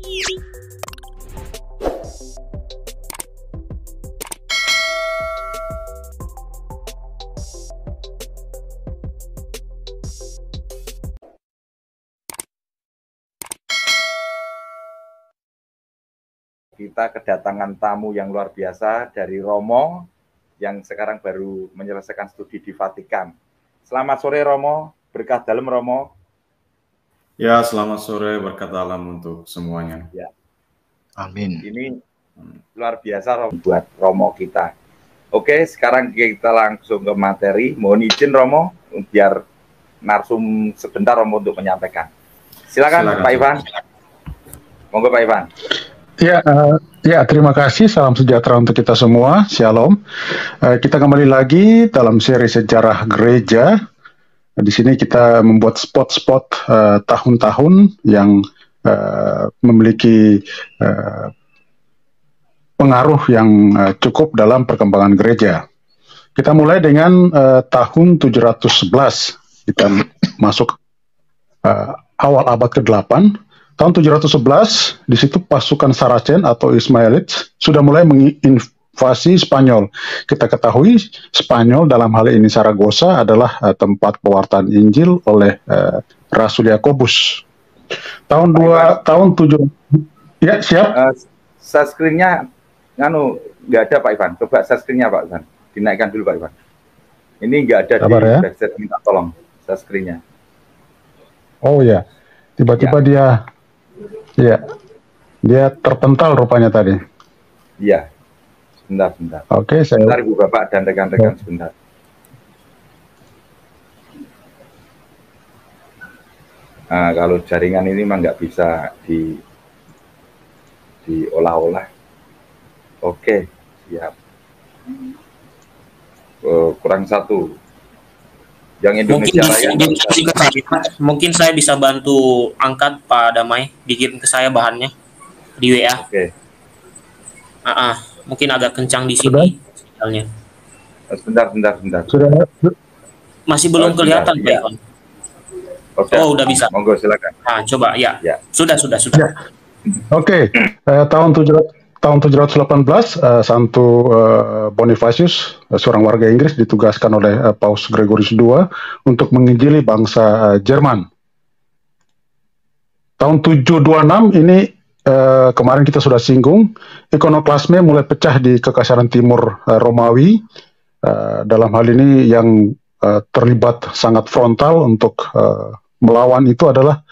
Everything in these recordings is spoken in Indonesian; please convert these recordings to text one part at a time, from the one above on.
Kita kedatangan tamu yang luar biasa dari Romo yang sekarang baru menyelesaikan studi di Vatikan. Selamat sore Romo, berkah dalam Romo. Ya, selamat sore, berkat dalam untuk semuanya. Ya. Amin. Ini luar biasa Romo, buat Romo kita. Oke, sekarang kita langsung ke materi. Mohon izin Romo, biar narsum sebentar Romo untuk menyampaikan. Silakan Pak Ivan. Monggo Pak Ivan. Ya, terima kasih. Salam sejahtera untuk kita semua. Shalom. Kita kembali lagi dalam seri sejarah gereja. Di sini kita membuat spot-spot tahun-tahun yang memiliki pengaruh yang cukup dalam perkembangan gereja. Kita mulai dengan tahun 711. Kita masuk awal abad ke-8. Tahun 711, di situ pasukan Saracen atau Ismailites sudah mulai menginvasi Spanyol. Kita ketahui Spanyol dalam hal ini Saragossa adalah tempat pewartaan Injil oleh Rasul Yakobus. Tahun 7 ya siap. Screen-nya nggak ada Pak Ivan. Coba screen-nya Pak Ivan. Dinaikkan dulu Pak Ivan. Ini nggak ada Sabar, di ya. website, minta tolong screen-nya. Oh ya, tiba-tiba dia terpental rupanya tadi. Iya, sebentar. Oke, sebentar Ibu Bapak dan rekan-rekan sebentar. Nah, kalau jaringan ini memang nggak bisa diolah-olah. Oke, siap. Kurang satu. Yang Indonesia Raya. Mungkin saya bisa bantu angkat Pak Damai, bikin ke saya bahannya di WA. Oke. Mungkin agak kencang di sini sinyalnya. Sebentar. Sudah. Masih belum kelihatan Pak Ivan. Oh, udah bisa. Monggo silakan. Nah, coba ya. Sudah. Ya. Oke, tahun 718, Santo Bonifacius, seorang warga Inggris, ditugaskan oleh Paus Gregorius II untuk menginjili bangsa Jerman. Tahun 726 ini, kemarin kita sudah singgung, ikonoklasme mulai pecah di Kekaisaran Timur Romawi. Dalam hal ini yang terlibat sangat frontal untuk melawan itu adalah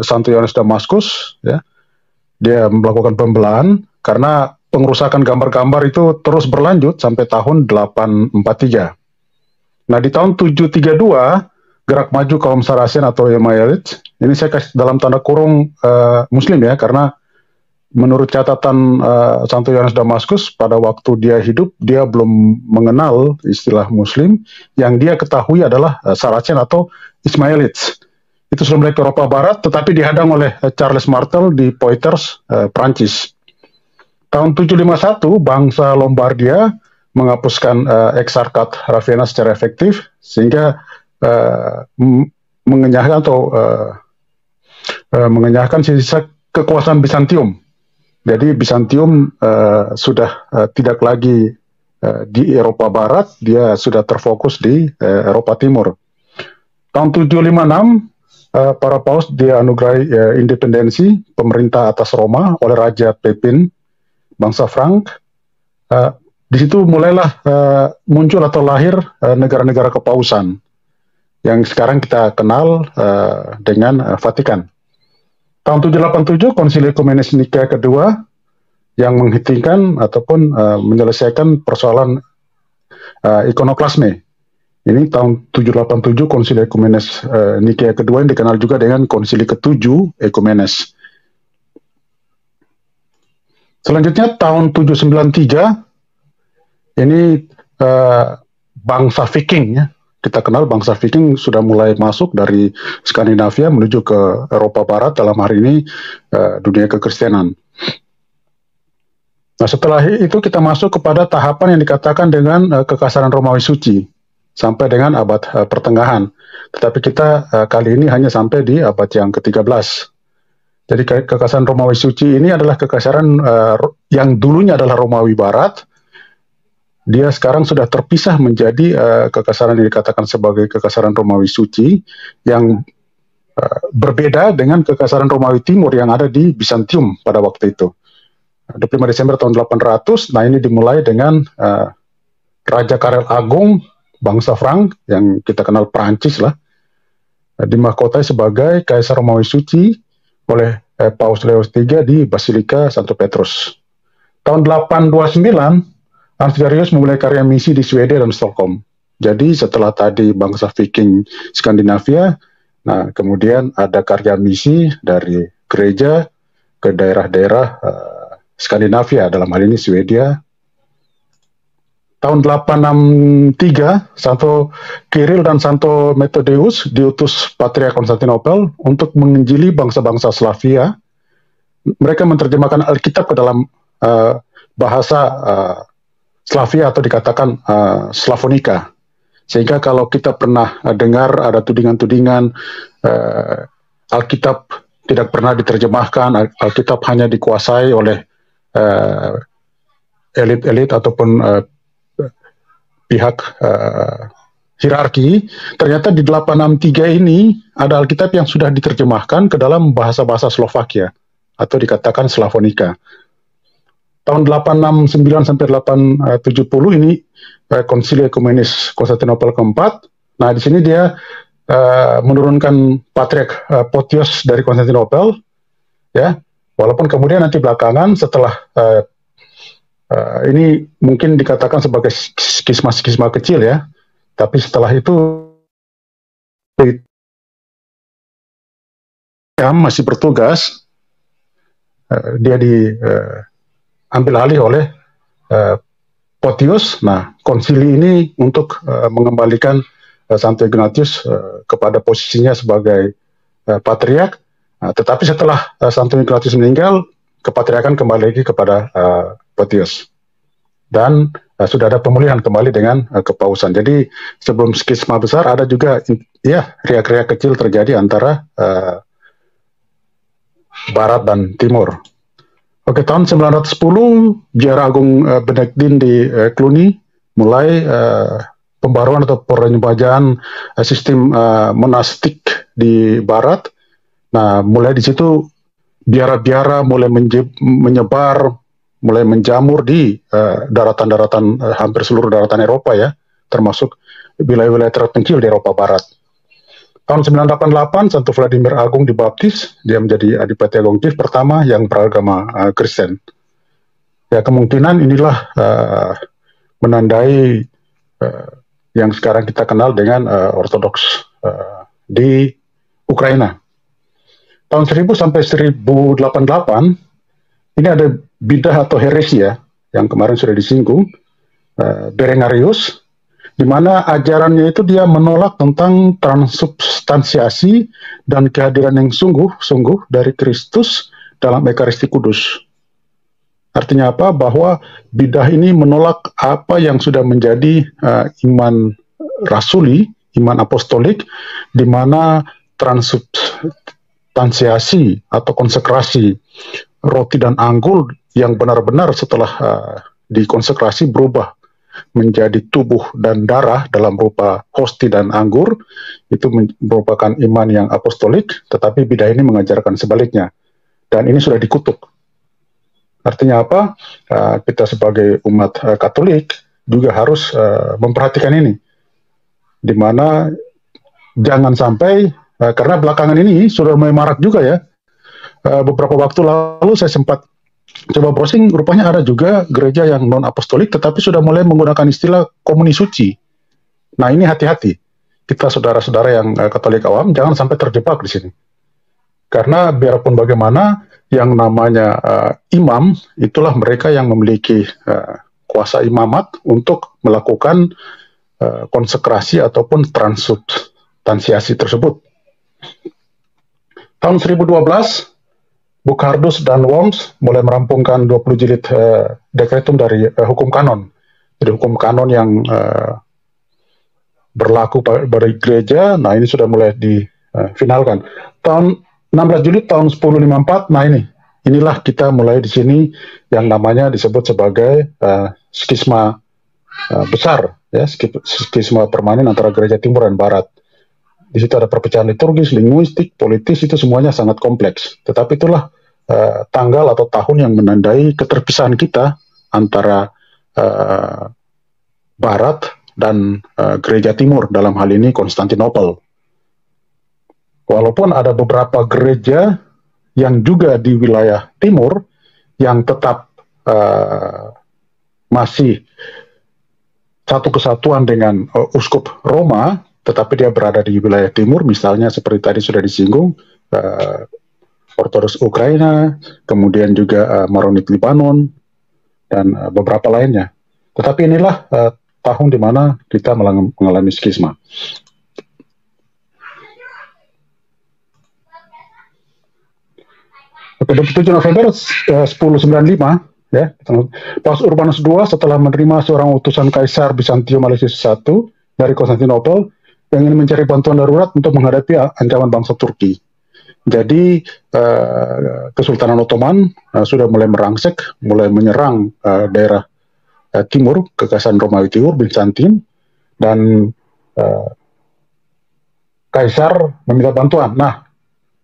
Santo Yohanes Damaskus, ya. Dia melakukan pembelaan karena pengerusakan gambar-gambar itu terus berlanjut sampai tahun 843. Nah, di tahun 732, gerak maju kaum Saracen atau Ismailites, ini saya kasih dalam tanda kurung Muslim ya, karena menurut catatan Santo Yohanes Damaskus, pada waktu dia hidup, dia belum mengenal istilah Muslim, yang dia ketahui adalah Saracen atau Ismailites. Itu sudah mulai ke Eropa Barat, tetapi dihadang oleh Charles Martel di Poitiers, Prancis. Tahun 751, bangsa Lombardia menghapuskan Exarchat Ravenna secara efektif, sehingga mengenyahkan sisa kekuasaan Bizantium. Jadi Bizantium sudah tidak lagi di Eropa Barat, dia sudah terfokus di Eropa Timur. Tahun 756, para paus dianugerahi independensi pemerintah atas Roma oleh Raja Pepin, bangsa Frank. Di situ mulailah muncul atau lahir negara-negara kepausan yang sekarang kita kenal dengan Vatikan. Tahun 787, Konsili Ekumenis Nikea kedua yang menghentikan ataupun menyelesaikan persoalan ikonoklasme. Ini tahun 787, Konsili Ekumenes Nikea kedua yang dikenal juga dengan Konsili ke-7 Ekumenes. Selanjutnya tahun 793, ini bangsa Viking ya. Kita kenal bangsa Viking sudah mulai masuk dari Skandinavia menuju ke Eropa Barat, dalam hari ini dunia kekristenan. Nah, setelah itu kita masuk kepada tahapan yang dikatakan dengan kekaisaran Romawi Suci sampai dengan abad pertengahan. Tetapi kita kali ini hanya sampai di abad yang ke-13. Jadi kekaisaran Romawi Suci ini adalah kekaisaran yang dulunya adalah Romawi Barat. Dia sekarang sudah terpisah menjadi kekaisaran yang dikatakan sebagai kekaisaran Romawi Suci yang berbeda dengan kekaisaran Romawi Timur yang ada di Bizantium pada waktu itu. 25 Desember tahun 800, nah ini dimulai dengan Raja Karel Agung, bangsa Frank, yang kita kenal Prancis lah, dimahkotai sebagai Kaisar Romawi Suci oleh Paus Leo III di Basilika Santo Petrus. Tahun 829, Ansgarius memulai karya misi di Swedia dan Stockholm. Jadi setelah tadi bangsa Viking Skandinavia, nah kemudian ada karya misi dari gereja ke daerah-daerah Skandinavia, dalam hal ini Swedia. Tahun 863, Santo Kiril dan Santo Methodius diutus Patriark Konstantinopel untuk menginjili bangsa-bangsa Slavia. Mereka menerjemahkan Alkitab ke dalam bahasa Slavia atau dikatakan Slavonika. Sehingga kalau kita pernah dengar ada tudingan-tudingan Alkitab tidak pernah diterjemahkan, Alkitab hanya dikuasai oleh elit-elit ataupun pihak hierarki, ternyata di 863 ini ada Alkitab yang sudah diterjemahkan ke dalam bahasa-bahasa Slovakia atau dikatakan Slavonika. Tahun 869 sampai 870 ini Konsili Ekumenis Konstantinopel keempat. Nah, di sini dia menurunkan Patriark Photios dari Konstantinopel, ya. Walaupun kemudian nanti belakangan setelah ini mungkin dikatakan sebagai skisma-skisma kecil ya, tapi setelah itu masih bertugas, dia diambil alih oleh Photius. Nah, konsili ini untuk mengembalikan Santo Ignatius kepada posisinya sebagai patriark. Nah, tetapi setelah Santo Ignatius meninggal, kepatriarkan kembali lagi kepada Photius. Dan sudah ada pemulihan kembali dengan kepausan. Jadi sebelum skisma besar ada juga ya riak-riak kecil terjadi antara Barat dan Timur. Oke, tahun 910 Biara Agung Benediktin di Cluny mulai pembaruan atau penyembajaan sistem monastik di Barat. Nah, mulai di situ biara-biara mulai menyebar, mulai menjamur di daratan-daratan hampir seluruh daratan Eropa ya, termasuk wilayah-wilayah terpencil di Eropa Barat. Tahun 988 Santo Vladimir Agung dibaptis, dia menjadi Adipati Agung Kiev pertama yang beragama Kristen. Ya, kemungkinan inilah menandai yang sekarang kita kenal dengan Ortodoks di Ukraina. Tahun 1000 sampai 1088 ini ada bidah atau heresi ya, yang kemarin sudah disinggung, Berengarius, di mana ajarannya itu dia menolak tentang transubstansiasi dan kehadiran yang sungguh-sungguh dari Kristus dalam Ekaristi Kudus. Artinya apa? Bahwa bidah ini menolak apa yang sudah menjadi iman rasuli, iman apostolik, di mana transubstansiasi atau konsekrasi roti dan anggur yang benar-benar setelah dikonsekrasi berubah menjadi tubuh dan darah dalam rupa hosti dan anggur, itu merupakan iman yang apostolik, tetapi bidah ini mengajarkan sebaliknya. Dan ini sudah dikutuk. Artinya apa? Kita sebagai umat Katolik juga harus memperhatikan ini. Di mana jangan sampai, karena belakangan ini sudah mulai marak juga ya, beberapa waktu lalu saya sempat coba browsing, rupanya ada juga gereja yang non-apostolik tetapi sudah mulai menggunakan istilah komuni suci. Nah, ini hati-hati. Kita saudara-saudara yang Katolik awam jangan sampai terjebak di sini. Karena biarpun bagaimana yang namanya imam, itulah mereka yang memiliki kuasa imamat untuk melakukan konsekrasi ataupun transubstansiasi tersebut. Tahun 1012 Bukhardus dan Worms mulai merampungkan 20 jilid dekretum dari hukum kanon. Jadi hukum kanon yang berlaku bagi gereja, nah ini sudah mulai difinalkan. Tahun 16 Juli tahun 1054, nah inilah kita mulai di sini yang namanya disebut sebagai skisma besar, ya, skisma permanen antara gereja timur dan barat. Di situ ada perpecahan liturgis, linguistik, politis, itu semuanya sangat kompleks. Tetapi itulah tanggal atau tahun yang menandai keterpisahan kita antara barat dan gereja timur, dalam hal ini Konstantinopel. Walaupun ada beberapa gereja yang juga di wilayah timur yang tetap masih satu kesatuan dengan uskup Roma, tetapi dia berada di wilayah timur, misalnya seperti tadi sudah disinggung, Ortodoks Ukraina, kemudian juga Maronit Libanon, dan beberapa lainnya. Tetapi inilah tahun di mana kita mengalami skisma. Oke, 27 November 1095, ya, Paus Urbanus II setelah menerima seorang utusan Kaisar Bizantium Alexius I dari Konstantinopel yang ingin mencari bantuan darurat untuk menghadapi ancaman bangsa Turki. Jadi Kesultanan Ottoman sudah mulai merangsek, mulai menyerang daerah timur, kekaisaran Romawi Timur, Bizantium, dan Kaisar meminta bantuan. Nah,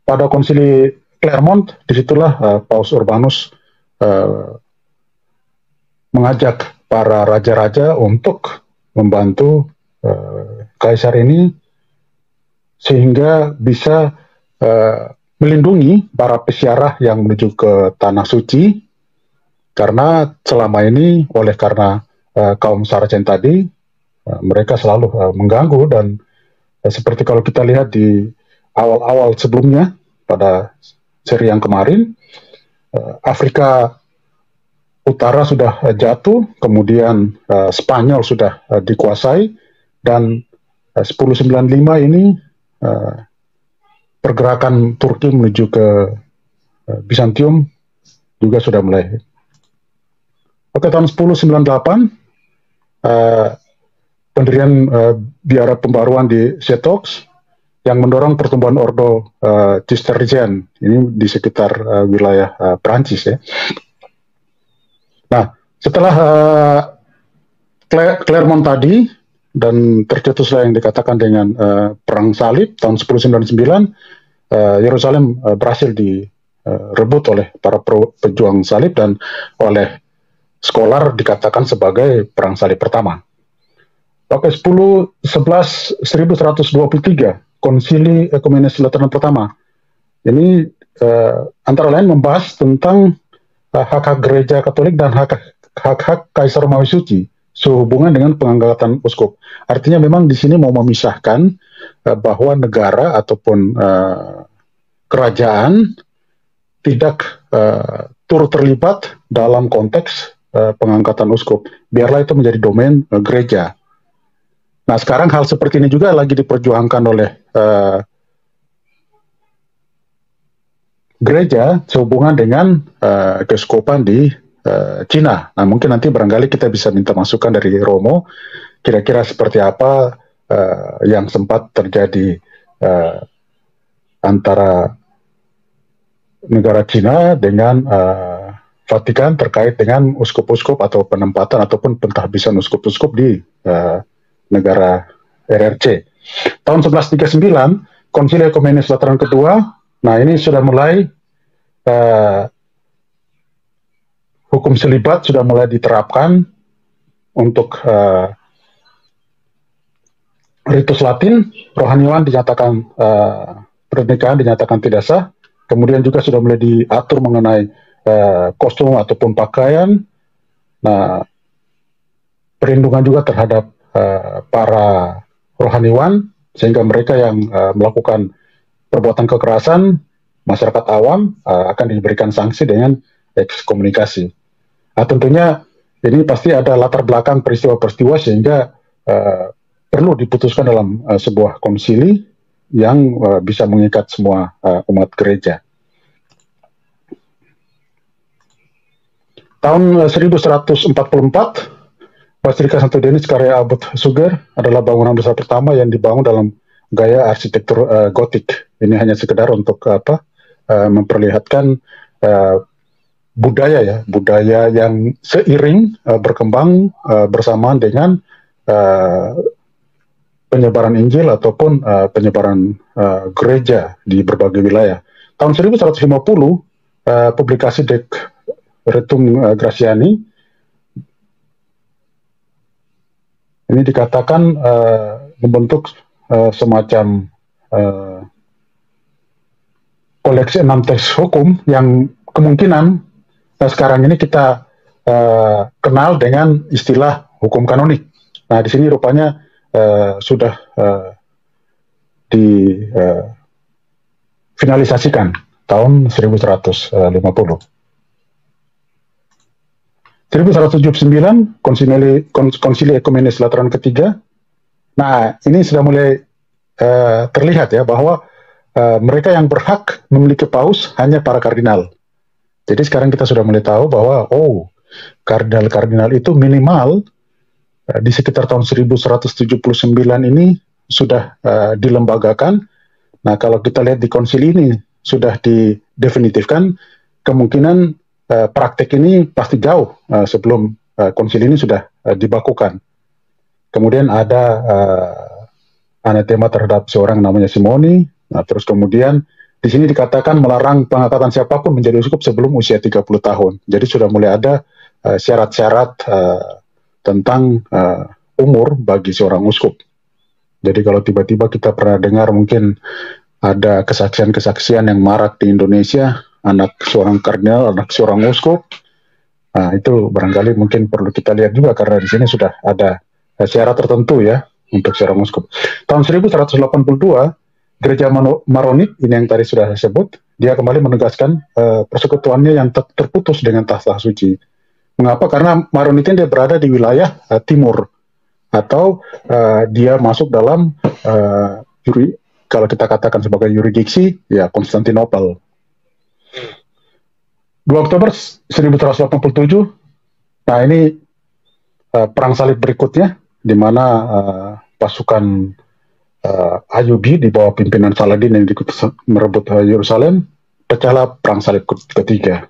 pada konsili Clermont, disitulah Paus Urbanus mengajak para raja-raja untuk membantu Kaisar ini sehingga bisa melindungi para peziarah yang menuju ke Tanah Suci, karena selama ini karena kaum Saracen tadi mereka selalu mengganggu, dan seperti kalau kita lihat di awal-awal sebelumnya pada seri yang kemarin, Afrika Utara sudah jatuh, kemudian Spanyol sudah dikuasai, dan 1095 ini pergerakan Turki menuju ke Bizantium juga sudah mulai. Oke, tahun 1098 pendirian biara pembaruan di Setox yang mendorong pertumbuhan ordo Cistercian ini di sekitar wilayah Prancis, ya. Nah, setelah Clermont tadi dan tercetuslah yang dikatakan dengan Perang Salib tahun 1099, Yerusalem berhasil direbut oleh para pejuang salib dan oleh scholar dikatakan sebagai Perang Salib pertama. Oke, 1123 Konsili Ekumenes Lateran pertama. Ini antara lain membahas tentang hak-hak gereja Katolik dan hak-hak Kaisar Romawi Suci sehubungan dengan pengangkatan uskup. Artinya memang di sini mau memisahkan bahwa negara ataupun kerajaan tidak turut terlibat dalam konteks pengangkatan uskup. Biarlah itu menjadi domain gereja. Nah, sekarang hal seperti ini juga lagi diperjuangkan oleh gereja sehubungan dengan keuskupan di Cina. Nah, mungkin nanti barangkali kita bisa minta masukan dari Romo, kira-kira seperti apa yang sempat terjadi antara negara Cina dengan Vatikan terkait dengan uskup-uskup atau penempatan ataupun pentahbisan uskup-uskup di negara RRC. Tahun 1139, Konsili Ekumenes Lateran kedua, nah ini sudah mulai hukum selibat sudah mulai diterapkan untuk ritus Latin, rohaniwan dinyatakan pernikahan dinyatakan tidak sah, kemudian juga sudah mulai diatur mengenai kostum ataupun pakaian. Nah, perlindungan juga terhadap para rohaniwan, sehingga mereka yang melakukan perbuatan kekerasan, masyarakat awam akan diberikan sanksi dengan ekskomunikasi. Nah, tentunya ini pasti ada latar belakang peristiwa-peristiwa sehingga perlu diputuskan dalam sebuah konsili yang bisa mengikat semua umat gereja. Tahun 1144, Basilika Santo Denis karya Abbot Suger adalah bangunan besar pertama yang dibangun dalam gaya arsitektur gotik. Ini hanya sekedar untuk memperlihatkan budaya yang seiring berkembang bersamaan dengan penyebaran Injil ataupun penyebaran gereja di berbagai wilayah. Tahun 1150, publikasi Decretum Graciani ini dikatakan membentuk semacam koleksi 6 teks hukum yang kemungkinan sekarang ini kita kenal dengan istilah hukum kanonik. Nah, di sini rupanya sudah difinalisasikan tahun 1150. 1179 Konsili Ekumenis Lateran ketiga. Nah, ini sudah mulai terlihat ya bahwa mereka yang berhak memiliki paus hanya para kardinal. Jadi sekarang kita sudah mulai tahu bahwa kardinal-kardinal itu minimal di sekitar tahun 1179 ini sudah dilembagakan. Nah, kalau kita lihat di konsili ini sudah didefinitifkan, kemungkinan praktek ini pasti jauh sebelum konsili ini sudah dibakukan. Kemudian ada anatema terhadap seorang namanya Simoni. Nah, terus kemudian di sini dikatakan melarang pengangkatan siapapun menjadi uskup sebelum usia 30 tahun. Jadi sudah mulai ada syarat-syarat tentang umur bagi seorang uskup. Jadi kalau tiba-tiba kita pernah dengar mungkin ada kesaksian-kesaksian yang marak di Indonesia, anak seorang kardinal, anak seorang uskup, nah itu barangkali mungkin perlu kita lihat juga karena di sini sudah ada syarat tertentu ya untuk seorang uskup. Tahun 1182 Gereja Maronit ini yang tadi sudah saya sebut, dia kembali menegaskan persekutuannya yang terputus dengan tahta suci. Mengapa? Karena Maronit ini dia berada di wilayah timur atau dia masuk dalam kalau kita katakan sebagai yurisdiksi ya Konstantinopel. 2 Oktober 1187, nah ini perang salib berikutnya, di mana pasukan Ayubi di bawah pimpinan Saladin yang merebut Yerusalem, pecahlah perang salib ketiga.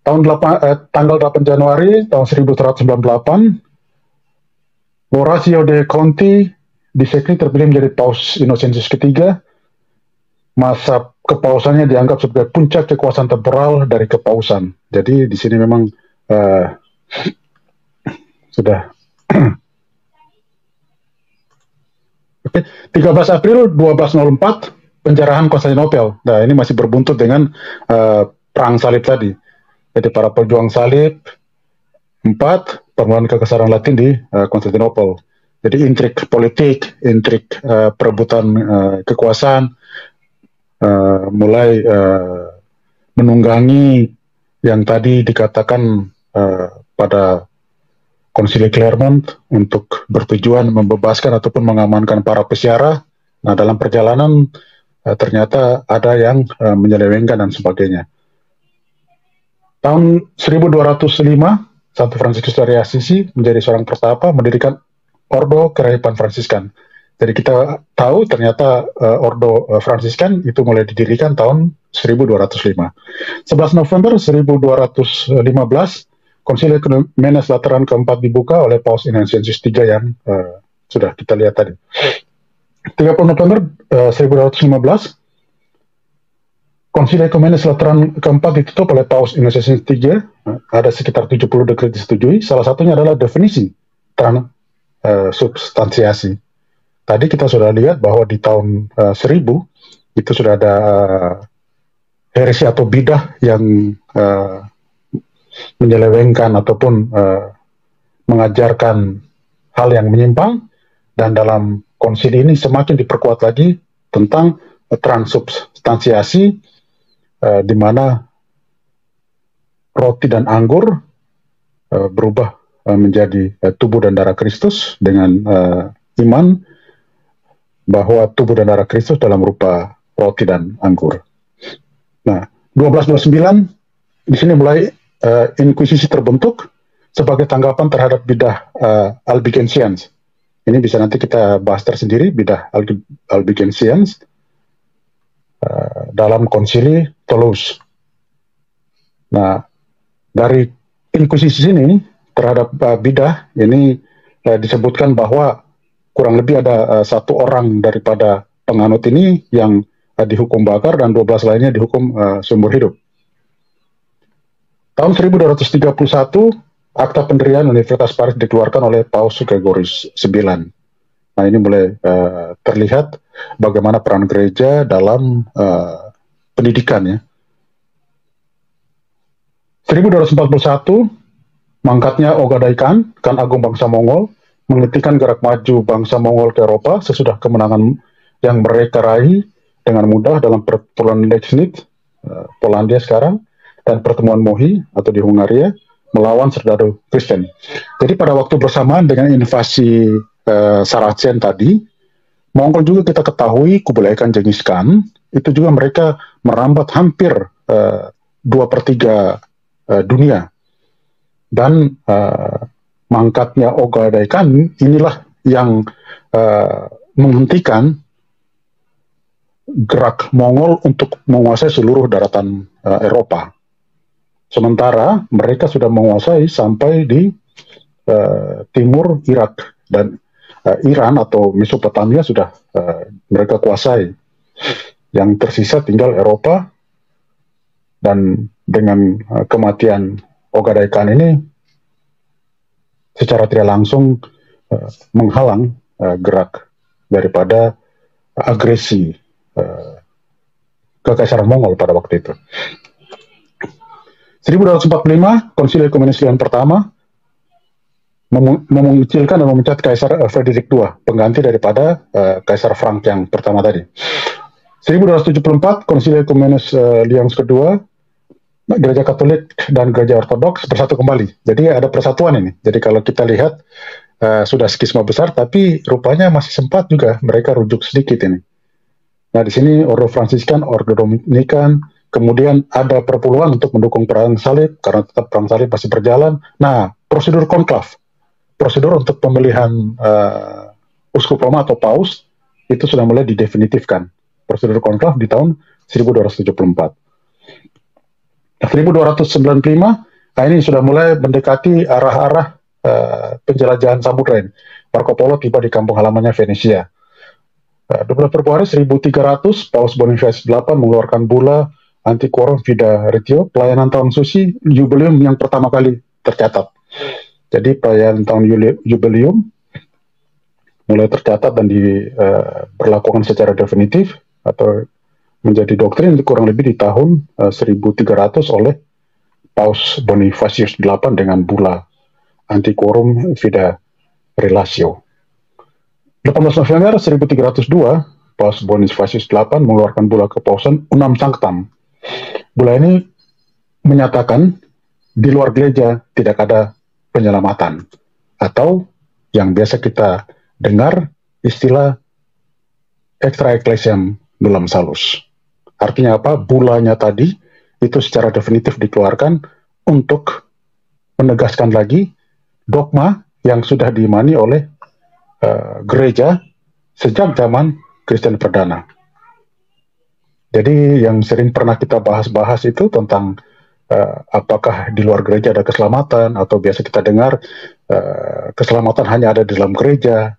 Tanggal 8 Januari tahun 1198, Orazio de Conti disekli terpilih menjadi Paus Innocentius ketiga. Masa kepausannya dianggap sebagai puncak kekuasaan temporal dari kepausan. Jadi di sini memang sudah. Oke, 13 April 1204 penjarahan Konstantinopel. Nah, ini masih berbuntut dengan perang salib tadi. Jadi para pejuang salib 4 permulaan kekaisaran Latin di Konstantinopel. Jadi intrik politik, intrik perebutan kekuasaan mulai menunggangi yang tadi dikatakan pada Konsili Clermont untuk bertujuan membebaskan ataupun mengamankan para peziarah. Nah, dalam perjalanan ternyata ada yang menyelewengkan dan sebagainya. Tahun 1205, Santo Fransiskus dari Assisi menjadi seorang pertapa mendirikan Ordo Kerahiban Fransiskan. Jadi kita tahu ternyata Ordo Fransiskan itu mulai didirikan tahun 1205. 11 November 1215, Konsili Ekumenes Lateran keempat dibuka oleh Paus Innocentius III yang sudah kita lihat tadi. 30 November 1215, Konsili Ekumenes Lateran keempat ditutup oleh Paus Innocentius III. Ada sekitar 70 dekret disetujui. Salah satunya adalah definisi transubstansiasi. Tadi kita sudah lihat bahwa di tahun 1000 itu sudah ada heresi atau bidah yang menyelewengkan ataupun mengajarkan hal yang menyimpang, dan dalam konsili ini semakin diperkuat lagi tentang transubstansiasi, di mana roti dan anggur berubah menjadi tubuh dan darah Kristus dengan iman bahwa tubuh dan darah Kristus dalam rupa roti dan anggur. Nah, 1229 di sini mulai inkuisisi terbentuk sebagai tanggapan terhadap bidah Albigensians. Ini bisa nanti kita bahas tersendiri, bidah Albigensians. dalam konsili Toulouse. Nah, dari inkuisisi ini terhadap bidah ini disebutkan bahwa kurang lebih ada 1 orang daripada penganut ini yang dihukum bakar dan 12 lainnya dihukum seumur hidup. Tahun 1231, Akta Pendirian Universitas Paris dikeluarkan oleh Paus Gregorius IX. Nah, ini mulai terlihat bagaimana peran gereja dalam pendidikan ya. 1241, mangkatnya Ogadai Khan Agung bangsa Mongol, menghentikan gerak maju bangsa Mongol ke Eropa sesudah kemenangan yang mereka raih dengan mudah dalam pertempuran Lexnit, Polandia sekarang, dan pertemuan Mohi atau di Hungaria melawan serdadu Kristen. Jadi pada waktu bersamaan dengan invasi Saracen tadi, Mongol juga kita ketahui Kublai Khan Genghis Khan itu juga mereka merambat hampir 2/3 dunia. Dan mangkatnya Ogadai Khan inilah yang menghentikan gerak Mongol untuk menguasai seluruh daratan Eropa. Sementara mereka sudah menguasai sampai di timur Irak dan Iran atau Mesopotamia sudah mereka kuasai. Yang tersisa tinggal Eropa, dan dengan kematian Ogadai Khan ini secara tidak langsung menghalang gerak daripada agresi Kekaisaran Mongol pada waktu itu. 1245, Konsili Ekumenis Leon pertama memunculkan dan memecat Kaisar Frederick II, pengganti daripada Kaisar Frank yang pertama tadi. 1274, Konsili Ekumenis Leon kedua, Gereja Katolik dan Gereja Ortodoks bersatu kembali. Jadi ada persatuan ini. Jadi kalau kita lihat sudah skisma besar, tapi rupanya masih sempat juga mereka rujuk sedikit ini. Nah, di sini Ordo Fransiskan, Ordo Dominikan, kemudian ada perpuluhan untuk mendukung perang salib karena tetap perang salib masih berjalan. Nah, prosedur konklav, prosedur untuk pemilihan uskup Roma atau paus itu sudah mulai didefinitifkan. Prosedur konklav di tahun 1274. 1295, nah ini sudah mulai mendekati arah-arah penjelajahan samudra ini. Marco Polo tiba di kampung halamannya Venesia. 12 Februari 1300, Paus Bonifacius VIII mengeluarkan bula Antiquorum Fidaritio, pelayanan tahun suci, jubileum yang pertama kali tercatat. Jadi pelayanan tahun jubileum mulai tercatat dan diberlakukan secara definitif atau menjadi doktrin kurang lebih di tahun 1300 oleh Paus Bonifacius VIII dengan bula Antiquorum Fidaritio. 18 November 1302, Paus Bonifacius VIII mengeluarkan bula kepausan Unam Sanctam. Bula ini menyatakan di luar gereja tidak ada penyelamatan, atau yang biasa kita dengar istilah extra ecclesiam nullum salus. Artinya apa? Bulanya tadi itu secara definitif dikeluarkan untuk menegaskan lagi dogma yang sudah diimani oleh gereja sejak zaman Kristen perdana. Jadi yang sering pernah kita bahas-bahas itu tentang apakah di luar gereja ada keselamatan, atau biasa kita dengar keselamatan hanya ada di dalam gereja,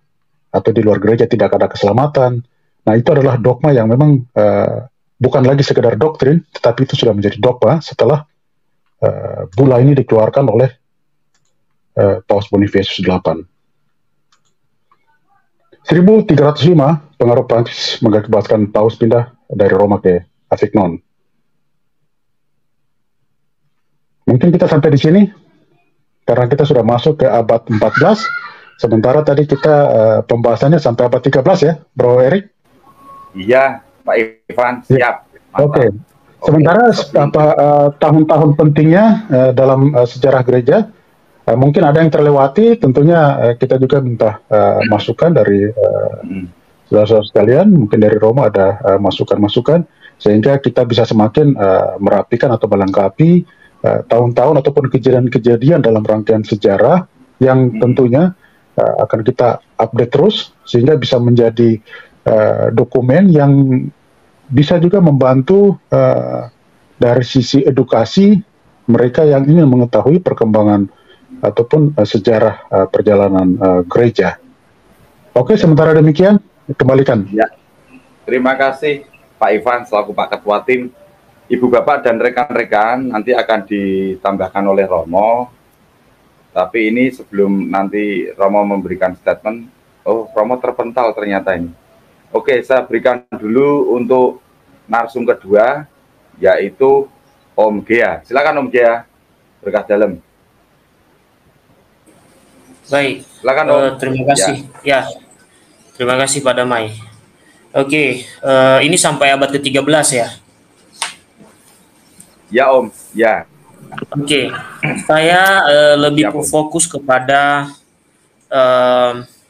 atau di luar gereja tidak ada keselamatan. Nah, itu adalah dogma yang memang bukan lagi sekedar doktrin, tetapi itu sudah menjadi dogma setelah bula ini dikeluarkan oleh Paus Bonifacius VIII. 1305, pengaruh Prancis mengakibatkan Paus pindah dari Roma ke Avignon. Mungkin kita sampai di sini karena kita sudah masuk ke abad 14, sementara tadi kita pembahasannya sampai abad 13 ya, Bro Erik? Iya, Pak Ivan, siap. Oke. Sementara tahun-tahun pentingnya dalam sejarah gereja, mungkin ada yang terlewati, tentunya kita juga minta masukan dari saudara-saudara sekalian, mungkin dari Roma ada masukan-masukan, sehingga kita bisa semakin merapikan atau melengkapi tahun-tahun ataupun kejadian-kejadian dalam rangkaian sejarah yang tentunya akan kita update terus, sehingga bisa menjadi dokumen yang bisa juga membantu dari sisi edukasi mereka yang ingin mengetahui perkembangan ataupun sejarah perjalanan gereja. Oke, sementara demikian, kembalikan. Ya, terima kasih Pak Ivan selaku Pak Ketua Tim. Ibu Bapak dan rekan-rekan nanti akan ditambahkan oleh Romo. Tapi ini sebelum nanti Romo memberikan statement, oh Romo terpental ternyata ini. Oke, saya berikan dulu untuk narsum kedua, yaitu Om Gea. Silakan Om Gea, berkah dalam. Baik, silakan Om. Terima kasih. Ya, terima kasih Pak Damai. Oke, ini sampai abad ke-13 ya? Ya Om, ya. Oke, saya lebih fokus kepada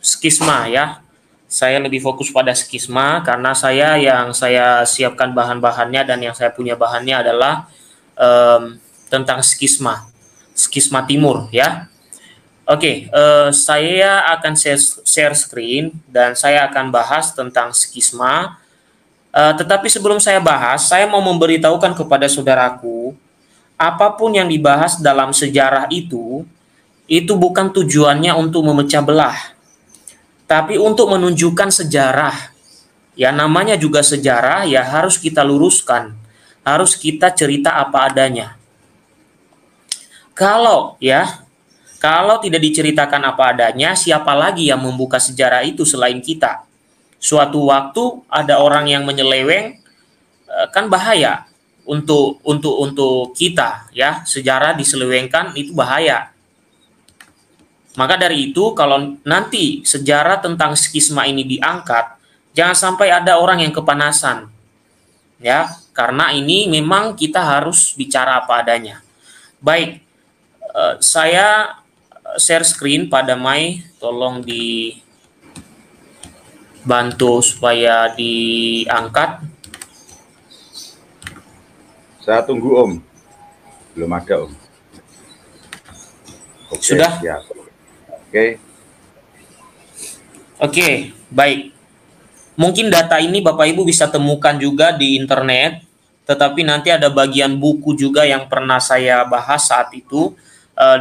skisma ya. Saya lebih fokus pada skisma karena saya siapkan bahan-bahannya dan yang saya punya bahannya adalah tentang skisma timur ya. Oke, saya akan share screen dan saya akan bahas tentang skisma. Tetapi sebelum saya bahas, saya mau memberitahukan kepada saudaraku, apapun yang dibahas dalam sejarah itu bukan tujuannya untuk memecah belah, tapi untuk menunjukkan sejarah. Ya, namanya juga sejarah, ya harus kita luruskan, harus kita cerita apa adanya. Kalau tidak diceritakan apa adanya, siapa lagi yang membuka sejarah itu selain kita? Suatu waktu ada orang yang menyeleweng, kan bahaya untuk kita ya. Sejarah diselewengkan itu bahaya. Maka dari itu kalau nanti sejarah tentang skisma ini diangkat, jangan sampai ada orang yang kepanasan ya, karena ini memang kita harus bicara apa adanya. Baik, saya share screen pada Mai, tolong dibantu supaya diangkat. Saya tunggu Om. Belum ada Om. Oke, sudah? Ya. Oke. Oke, baik. Mungkin data ini Bapak Ibu bisa temukan juga di internet, tetapi nanti ada bagian buku juga yang pernah saya bahas saat itu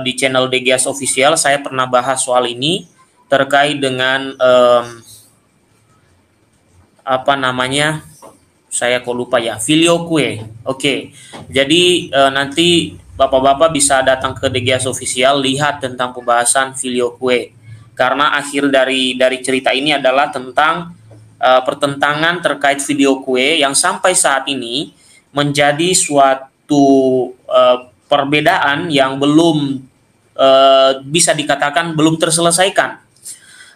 di channel DGS Official. Saya pernah bahas soal ini terkait dengan apa namanya? Saya kok lupa ya, filioque. Oke. Jadi nanti Bapak-bapak bisa datang ke DGS Official, lihat tentang pembahasan filioque. Karena akhir dari cerita ini adalah tentang pertentangan terkait filioque yang sampai saat ini menjadi suatu perbedaan yang belum bisa dikatakan belum terselesaikan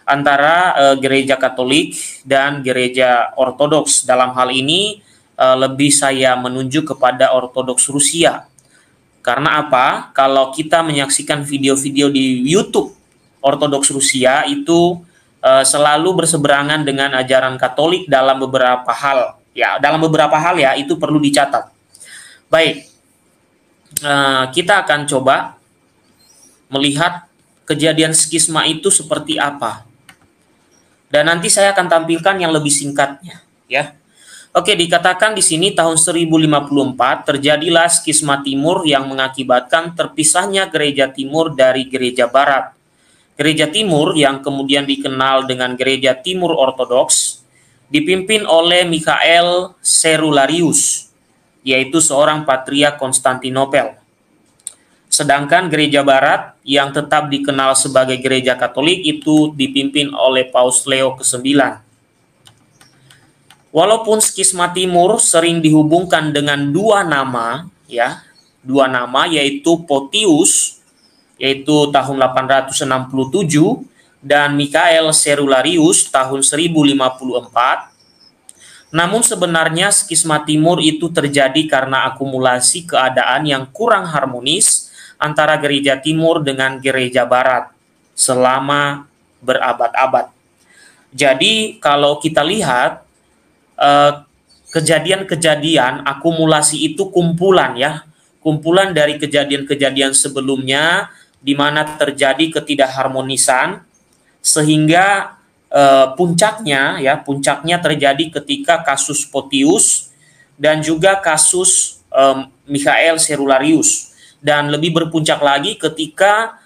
antara gereja Katolik dan gereja Ortodoks. Dalam hal ini lebih saya menunjuk kepada Ortodoks Rusia. Karena apa? Kalau kita menyaksikan video-video di YouTube Ortodoks Rusia itu selalu berseberangan dengan ajaran Katolik dalam beberapa hal. Ya, dalam beberapa hal ya, itu perlu dicatat. Baik, kita akan coba melihat kejadian skisma itu seperti apa. Dan nanti saya akan tampilkan yang lebih singkatnya, ya. Oke, dikatakan di sini tahun 1054 terjadilah skisma timur yang mengakibatkan terpisahnya gereja timur dari gereja barat. Gereja timur yang kemudian dikenal dengan gereja timur ortodoks dipimpin oleh Mikhail Serularius, yaitu seorang patriark Konstantinopel. Sedangkan gereja barat yang tetap dikenal sebagai gereja Katolik itu dipimpin oleh Paus Leo ke-9. Walaupun skisma timur sering dihubungkan dengan dua nama yaitu Photius yaitu tahun 867 dan Mikhail Serularius tahun 1054. Namun sebenarnya skisma timur itu terjadi karena akumulasi keadaan yang kurang harmonis antara gereja timur dengan gereja barat selama berabad-abad. Jadi kalau kita lihat kejadian-kejadian akumulasi itu kumpulan dari kejadian-kejadian sebelumnya di mana terjadi ketidakharmonisan sehingga puncaknya terjadi ketika kasus Photius dan juga kasus Michael Cerularius, dan lebih berpuncak lagi ketika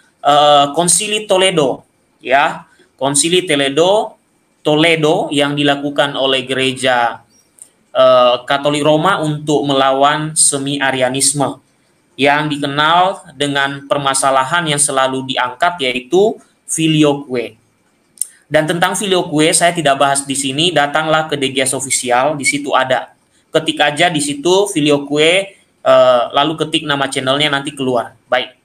Konsili Toledo, ya, Konsili Toledo yang dilakukan oleh gereja Katolik Roma untuk melawan semi-Arianisme yang dikenal dengan permasalahan yang selalu diangkat, yaitu filioque. Dan tentang filioque saya tidak bahas di sini, datanglah ke DGS official, di situ ada. Ketik aja di situ filioque, lalu ketik nama channelnya, nanti keluar. Baik,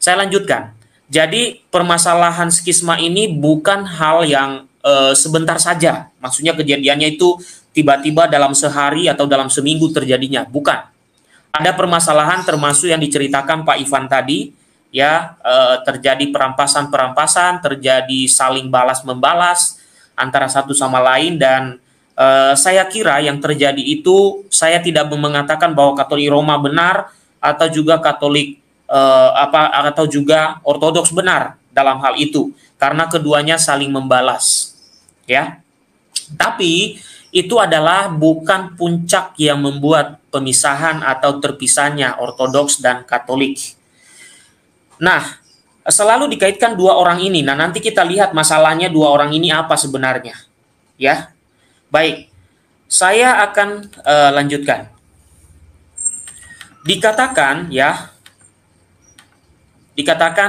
saya lanjutkan. Jadi permasalahan skisma ini bukan hal yang sebentar saja. Maksudnya kejadiannya itu tiba-tiba dalam sehari atau dalam seminggu terjadinya, bukan. Ada permasalahan termasuk yang diceritakan Pak Ivan tadi, ya, terjadi perampasan-perampasan, terjadi saling balas-membalas antara satu sama lain, dan saya kira yang terjadi itu, saya tidak mengatakan bahwa Katolik Roma benar atau juga Katolik atau juga Ortodoks benar dalam hal itu, karena keduanya saling membalas, ya. Tapi itu adalah bukan puncak yang membuat pemisahan atau terpisahnya Ortodoks dan Katolik. Nah, selalu dikaitkan dua orang ini. Nah, nanti kita lihat masalahnya dua orang ini apa sebenarnya, ya. Baik, saya akan lanjutkan. Dikatakan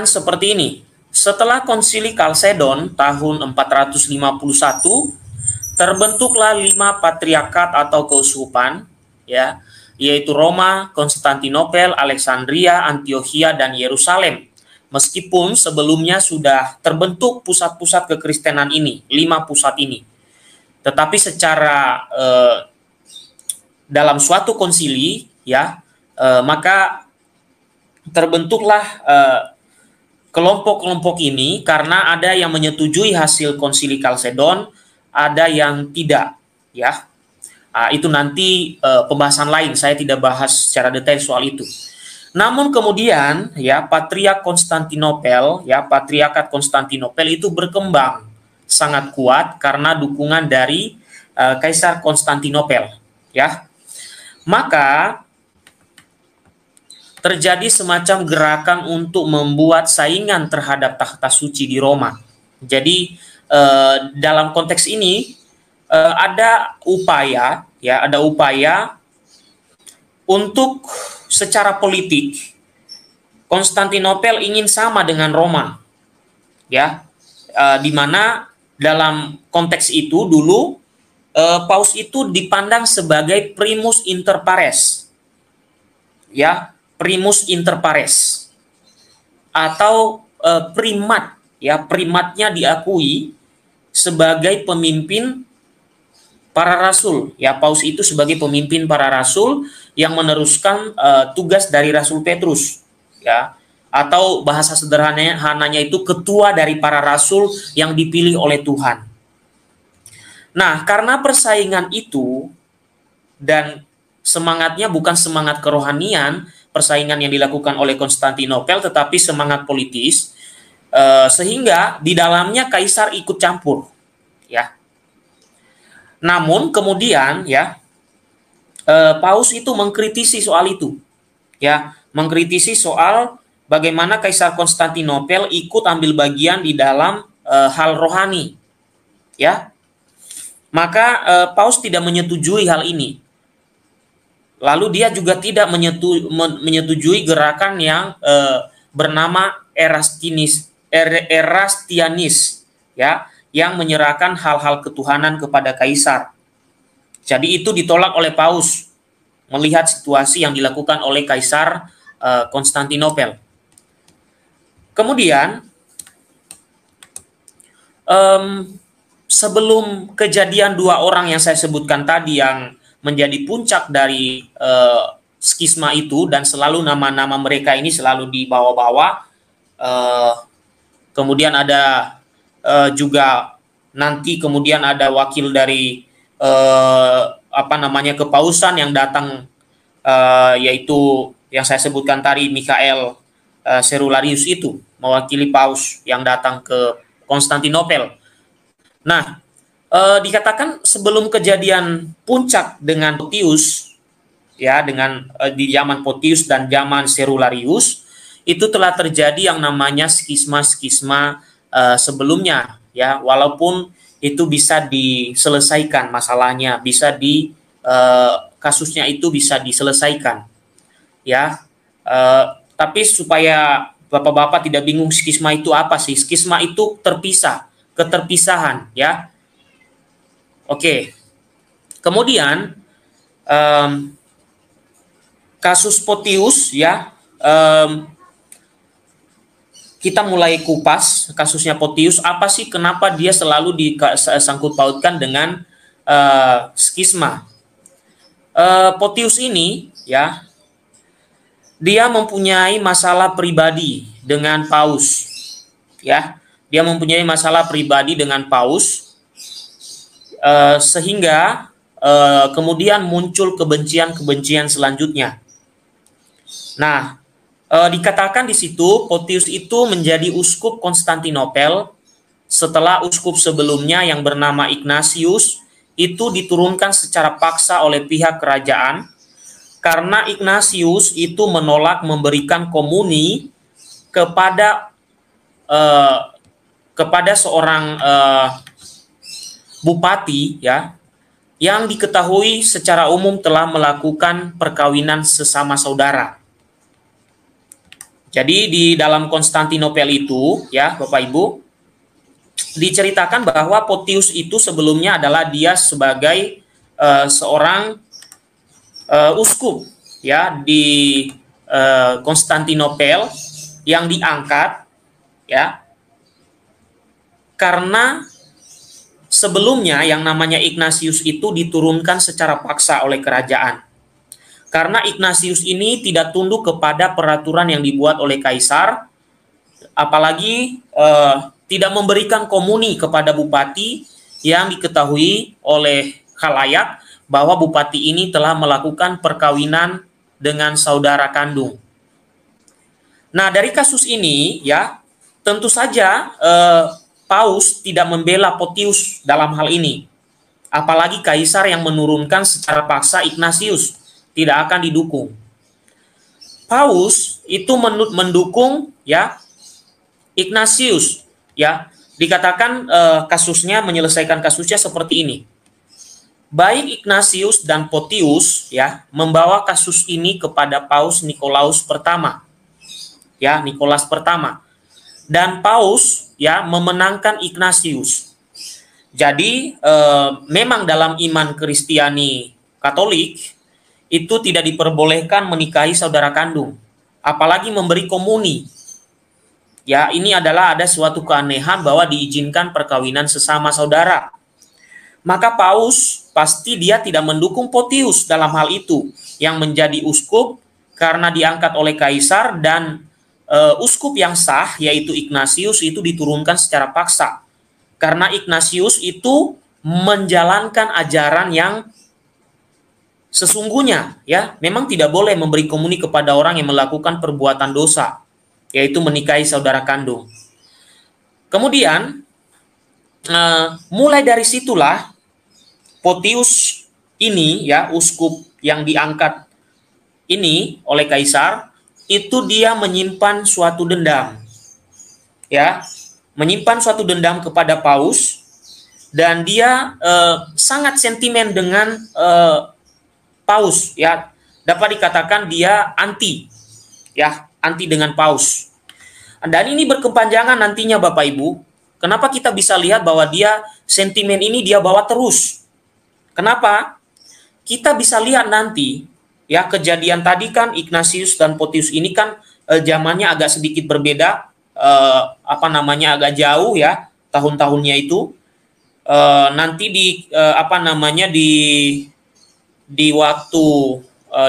seperti ini. Setelah Konsili Kalsedon tahun 451, terbentuklah 5 patriarkat atau keuskupan, ya, yaitu Roma, Konstantinopel, Alexandria, Antioquia, dan Yerusalem. Meskipun sebelumnya sudah terbentuk pusat-pusat kekristenan ini, 5 pusat ini. Tetapi secara dalam suatu konsili, ya, maka terbentuklah kelompok-kelompok ini karena ada yang menyetujui hasil Konsili Kalsedon, ada yang tidak, ya. Itu nanti pembahasan lain, saya tidak bahas secara detail soal itu. Namun kemudian, ya, Patriark Konstantinopel, ya, Patriarkat Konstantinopel itu berkembang sangat kuat karena dukungan dari Kaisar Konstantinopel, ya. Maka terjadi semacam gerakan untuk membuat saingan terhadap tahta suci di Roma. Jadi dalam konteks ini ada upaya, ya, ada upaya untuk secara politik Konstantinopel ingin sama dengan Roma, ya, di mana dalam konteks itu dulu Paus itu dipandang sebagai primus inter pares, ya, primus inter pares atau primat, ya, primatnya diakui sebagai pemimpin para rasul, ya. Paus itu sebagai pemimpin para rasul yang meneruskan tugas dari Rasul Petrus, ya, atau bahasa sederhananya itu ketua dari para rasul yang dipilih oleh Tuhan. Nah, karena persaingan itu dan semangatnya bukan semangat kerohanian, persaingan yang dilakukan oleh Konstantinopel, tetapi semangat politis, sehingga di dalamnya kaisar ikut campur, ya. Namun kemudian, ya, Paus itu mengkritisi soal itu, ya, mengkritisi soal bagaimana Kaisar Konstantinopel ikut ambil bagian di dalam hal rohani, ya. Maka Paus tidak menyetujui hal ini. Lalu dia juga tidak menyetujui gerakan yang bernama Erastianis, ya, yang menyerahkan hal-hal ketuhanan kepada kaisar. Jadi itu ditolak oleh Paus melihat situasi yang dilakukan oleh Kaisar Konstantinopel. Kemudian sebelum kejadian dua orang yang saya sebutkan tadi yang menjadi puncak dari skisma itu, dan selalu nama-nama mereka ini selalu dibawa-bawa. Kemudian ada juga nanti kemudian ada wakil dari kepausan yang datang, yaitu yang saya sebutkan tadi, Michael Cerularius itu mewakili Paus yang datang ke Konstantinopel. Nah, dikatakan sebelum kejadian puncak dengan Pius, ya dengan di zaman Photius dan zaman Cerularius itu telah terjadi yang namanya skisma-skisma sebelumnya, ya, walaupun itu bisa diselesaikan masalahnya, bisa kasusnya itu bisa diselesaikan, ya. Tapi supaya Bapak-bapak tidak bingung skisma itu apa sih? Skisma itu terpisah, keterpisahan, ya. Oke. Kemudian kasus Photius, ya, kita mulai kupas kasusnya Photius. Apa sih, kenapa dia selalu disangkut pautkan dengan skisma? Photius ini, ya, dia mempunyai masalah pribadi dengan Paus, ya. Dia mempunyai masalah pribadi dengan Paus, sehingga kemudian muncul kebencian-kebencian selanjutnya. Nah, dikatakan di situ Photius itu menjadi uskup Konstantinopel setelah uskup sebelumnya yang bernama Ignatius itu diturunkan secara paksa oleh pihak kerajaan karena Ignatius itu menolak memberikan komuni kepada seorang bupati, ya, yang diketahui secara umum telah melakukan perkawinan sesama saudara. Jadi di dalam Konstantinopel itu, ya Bapak Ibu, diceritakan bahwa Photius itu sebelumnya adalah dia sebagai seorang uskup, ya, di Konstantinopel yang diangkat, ya, karena sebelumnya yang namanya Ignatius itu diturunkan secara paksa oleh kerajaan. Karena Ignatius ini tidak tunduk kepada peraturan yang dibuat oleh kaisar, apalagi tidak memberikan komuni kepada bupati yang diketahui oleh khalayak bahwa bupati ini telah melakukan perkawinan dengan saudara kandung. Nah, dari kasus ini, ya, tentu saja Paus tidak membela Photius dalam hal ini. Apalagi kaisar yang menurunkan secara paksa Ignatius tidak akan didukung. Paus itu mendukung, ya, Ignatius, ya. Dikatakan kasusnya, menyelesaikan kasusnya seperti ini. Baik Ignatius dan Photius, ya, membawa kasus ini kepada Paus Nikolaus pertama, ya, Nikolas pertama, dan Paus, ya, memenangkan Ignatius. Jadi memang dalam iman Kristiani Katolik itu tidak diperbolehkan menikahi saudara kandung, apalagi memberi komuni. Ya, ini adalah ada suatu keanehan bahwa diizinkan perkawinan sesama saudara. Maka Paus pasti dia tidak mendukung Photius dalam hal itu, yang menjadi uskup karena diangkat oleh kaisar, dan uskup yang sah yaitu Ignatius itu diturunkan secara paksa. Karena Ignatius itu menjalankan ajaran yang sesungguhnya, ya, memang tidak boleh memberi komuni kepada orang yang melakukan perbuatan dosa, yaitu menikahi saudara kandung. Kemudian mulai dari situlah Photius ini, ya, uskup yang diangkat ini oleh kaisar, itu dia menyimpan suatu dendam, ya, menyimpan suatu dendam kepada Paus, dan dia sangat sentimen dengan Paus, ya, dapat dikatakan dia anti, ya, anti dengan Paus. Dan ini berkepanjangan nantinya Bapak Ibu. Kenapa kita bisa lihat bahwa dia sentimen ini dia bawa terus? Kenapa? Kita bisa lihat nanti, ya, kejadian tadi kan Ignatius dan Photius ini kan zamannya agak sedikit berbeda, agak jauh, ya, tahun-tahunnya itu. Nanti di waktu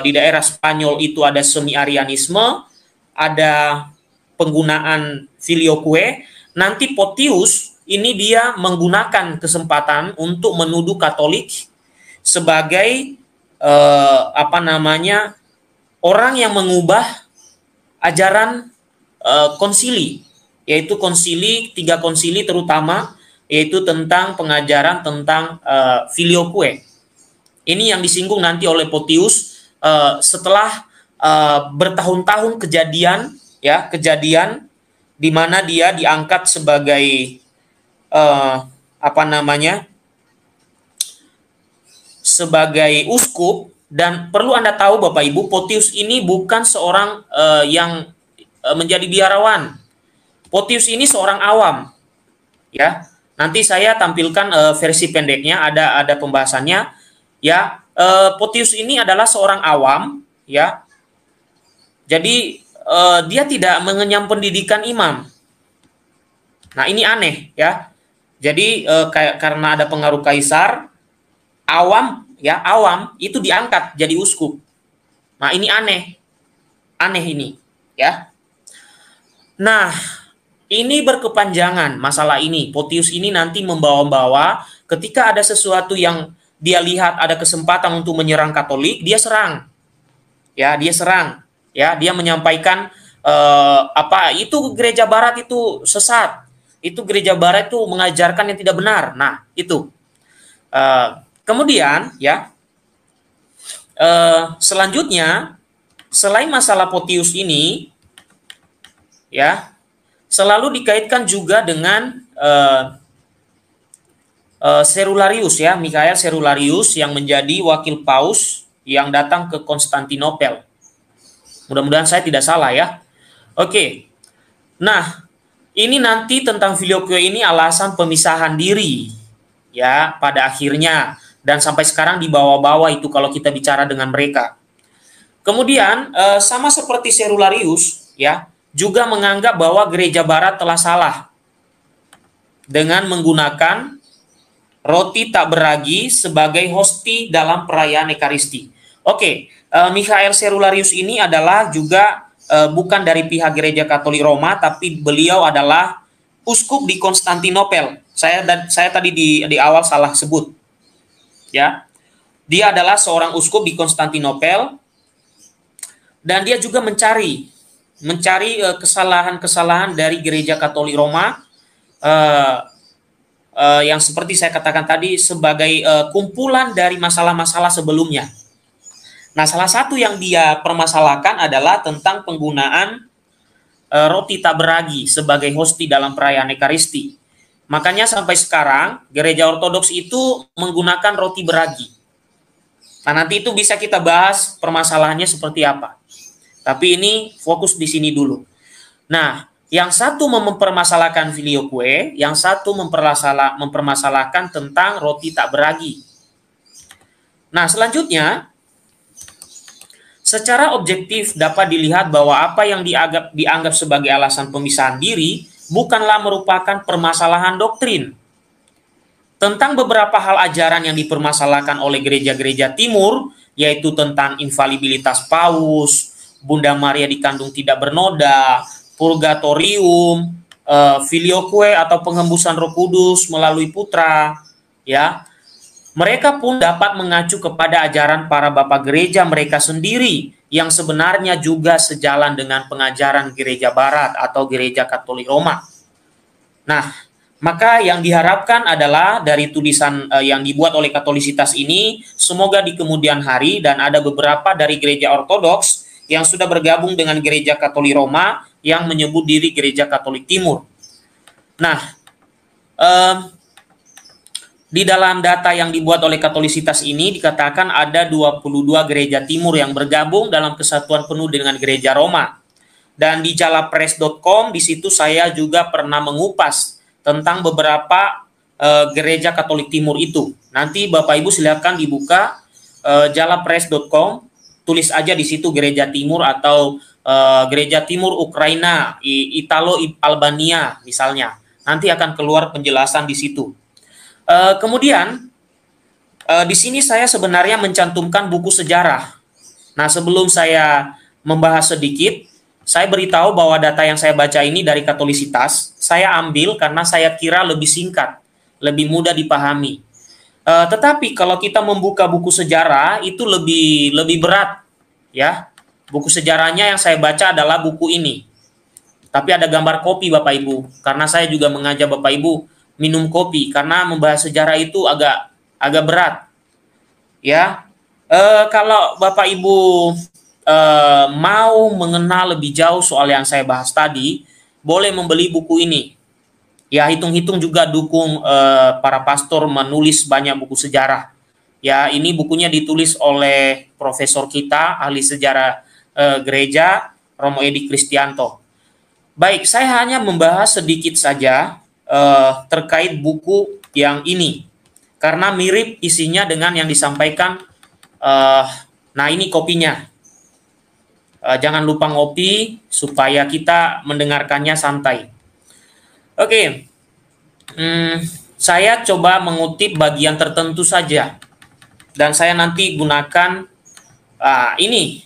di daerah Spanyol itu ada semi-arianisme, ada penggunaan filioque. Nanti Photius ini dia menggunakan kesempatan untuk menuduh Katolik sebagai orang yang mengubah ajaran konsili, yaitu tiga konsili terutama, yaitu tentang pengajaran tentang filioque. Ini yang disinggung nanti oleh Photius setelah bertahun-tahun kejadian di mana dia diangkat sebagai sebagai uskup. Dan perlu Anda tahu Bapak Ibu, Photius ini bukan seorang yang menjadi biarawan. Photius ini seorang awam, ya. Nanti saya tampilkan versi pendeknya, ada pembahasannya, ya. Photius ini adalah seorang awam, ya. Jadi dia tidak mengenyam pendidikan imam. Nah, ini aneh, ya. Jadi karena ada pengaruh kaisar, awam itu diangkat jadi uskup. Nah, ini aneh ini, ya. Nah, ini berkepanjangan masalah ini. Photius ini nanti membawa-bawa ketika ada sesuatu yang dia lihat ada kesempatan untuk menyerang Katolik, dia serang. Ya, dia menyampaikan itu gereja barat itu sesat. Itu gereja barat itu mengajarkan yang tidak benar. Nah, itu. Kemudian, ya, selanjutnya, selain masalah Photius ini, ya, selalu dikaitkan juga dengan Cerularius, ya, Mikhael Cerularius yang menjadi wakil paus yang datang ke Konstantinopel. Mudah-mudahan saya tidak salah, ya. Oke. Nah, ini nanti tentang Filioque ini alasan pemisahan diri, ya, pada akhirnya. Dan sampai sekarang dibawa-bawa itu kalau kita bicara dengan mereka. Kemudian sama seperti Cerularius, ya, juga menganggap bahwa gereja barat telah salah dengan menggunakan roti tak beragi sebagai hosti dalam perayaan Ekaristi. Oke, Mikhael Cerularius ini adalah juga bukan dari pihak gereja Katolik Roma, tapi beliau adalah uskup di Konstantinopel. Saya tadi di awal salah sebut. Ya, dia adalah seorang uskup di Konstantinopel dan dia juga mencari kesalahan-kesalahan dari gereja Katolik Roma yang seperti saya katakan tadi sebagai kumpulan dari masalah-masalah sebelumnya. Nah, salah satu yang dia permasalahkan adalah tentang penggunaan roti tak beragi sebagai hosti dalam perayaan Ekaristi. Makanya sampai sekarang gereja ortodoks itu menggunakan roti beragi. Nah, nanti itu bisa kita bahas permasalahannya seperti apa. Tapi ini fokus di sini dulu. Nah, yang satu mempermasalahkan Filioque, yang satu mempermasalahkan tentang roti tak beragi. Nah, selanjutnya secara objektif dapat dilihat bahwa apa yang dianggap sebagai alasan pemisahan diri bukanlah merupakan permasalahan doktrin. Tentang beberapa hal ajaran yang dipermasalahkan oleh gereja-gereja timur, yaitu tentang infalibilitas paus, Bunda Maria dikandung tidak bernoda, purgatorium, filioque atau penghembusan Roh Kudus melalui putra, ya. Mereka pun dapat mengacu kepada ajaran para bapak gereja mereka sendiri yang sebenarnya juga sejalan dengan pengajaran gereja barat atau gereja Katolik Roma. Nah, maka yang diharapkan adalah dari tulisan yang dibuat oleh Katolisitas ini, semoga di kemudian hari dan ada beberapa dari gereja ortodoks yang sudah bergabung dengan gereja Katolik Roma yang menyebut diri gereja Katolik Timur. Nah, di dalam data yang dibuat oleh Katolisitas ini dikatakan ada 22 gereja timur yang bergabung dalam kesatuan penuh dengan gereja Roma. Dan di jalapress.com di situ saya juga pernah mengupas tentang beberapa gereja Katolik Timur itu. Nanti Bapak Ibu silakan dibuka jalapress.com, tulis aja di situ gereja timur atau gereja timur Ukraina, Italo Albania misalnya. Nanti akan keluar penjelasan di situ. Kemudian di sini saya sebenarnya mencantumkan buku sejarah. Nah, sebelum saya membahas sedikit, saya beritahu bahwa data yang saya baca ini dari Katolisitas, saya ambil karena saya kira lebih singkat, lebih mudah dipahami. Tetapi kalau kita membuka buku sejarah itu lebih berat, ya. Buku sejarahnya yang saya baca adalah buku ini. Tapi ada gambar kopi Bapak Ibu, karena saya juga mengajak Bapak Ibu minum kopi karena membahas sejarah itu agak berat, ya. Kalau Bapak Ibu mau mengenal lebih jauh soal yang saya bahas tadi, boleh membeli buku ini. Ya, hitung-hitung juga dukung para pastor menulis banyak buku sejarah. Ya, ini bukunya ditulis oleh profesor kita, ahli sejarah gereja, Romo Edi Kristianto. Baik, saya hanya membahas sedikit saja terkait buku yang ini, karena mirip isinya dengan yang disampaikan. Nah, ini kopinya. Jangan lupa ngopi supaya kita mendengarkannya santai. Oke, saya coba mengutip bagian tertentu saja, dan saya nanti gunakan ini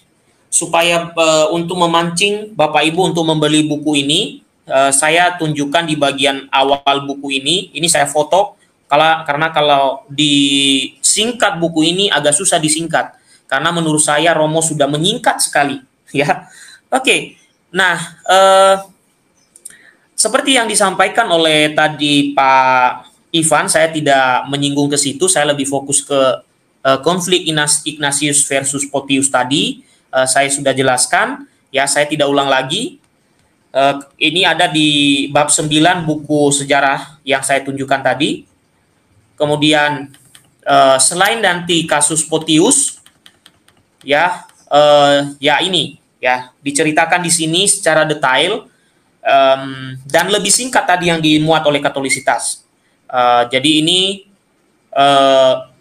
supaya untuk memancing Bapak Ibu untuk membeli buku ini. Saya tunjukkan di bagian awal buku ini. Ini saya foto karena kalau disingkat buku ini agak susah disingkat, karena menurut saya Romo sudah menyingkat sekali, ya. Oke, nah. Seperti yang disampaikan oleh tadi Pak Ivan, saya tidak menyinggung ke situ, saya lebih fokus ke konflik Ignatius versus Photius tadi. Saya sudah jelaskan, ya, saya tidak ulang lagi. Ini ada di bab 9 buku sejarah yang saya tunjukkan tadi. Kemudian selain nanti kasus Photius, ya, ya ini, ya, diceritakan di sini secara detail. Dan lebih singkat tadi yang dimuat oleh Katolisitas. Jadi ini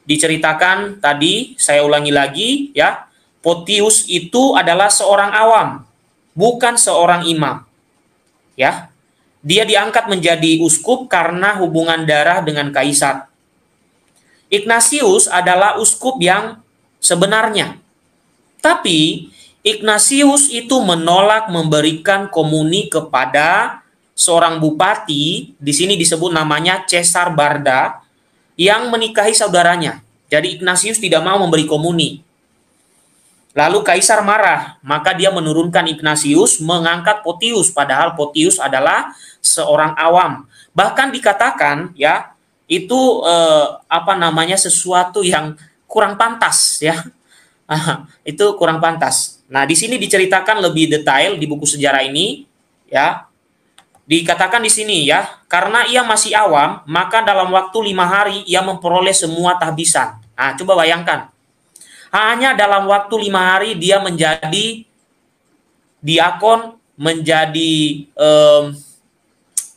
diceritakan tadi, saya ulangi lagi, ya, Photius itu adalah seorang awam, bukan seorang imam, ya. Dia diangkat menjadi uskup karena hubungan darah dengan kaisar. Ignatius adalah uskup yang sebenarnya, tapi Ignatius itu menolak memberikan komuni kepada seorang bupati, di sini disebut namanya Caesar Barda, yang menikahi saudaranya. Jadi Ignatius tidak mau memberi komuni. Lalu Kaisar marah, maka dia menurunkan Ignatius, mengangkat Photius, padahal Photius adalah seorang awam. Bahkan dikatakan, ya, itu sesuatu yang kurang pantas, ya. Itu kurang pantas. Nah, di sini diceritakan lebih detail di buku sejarah ini, ya. Dikatakan di sini, ya, karena ia masih awam, maka dalam waktu 5 hari ia memperoleh semua tahbisan. Nah, coba bayangkan. Hanya dalam waktu 5 hari dia menjadi diakon, menjadi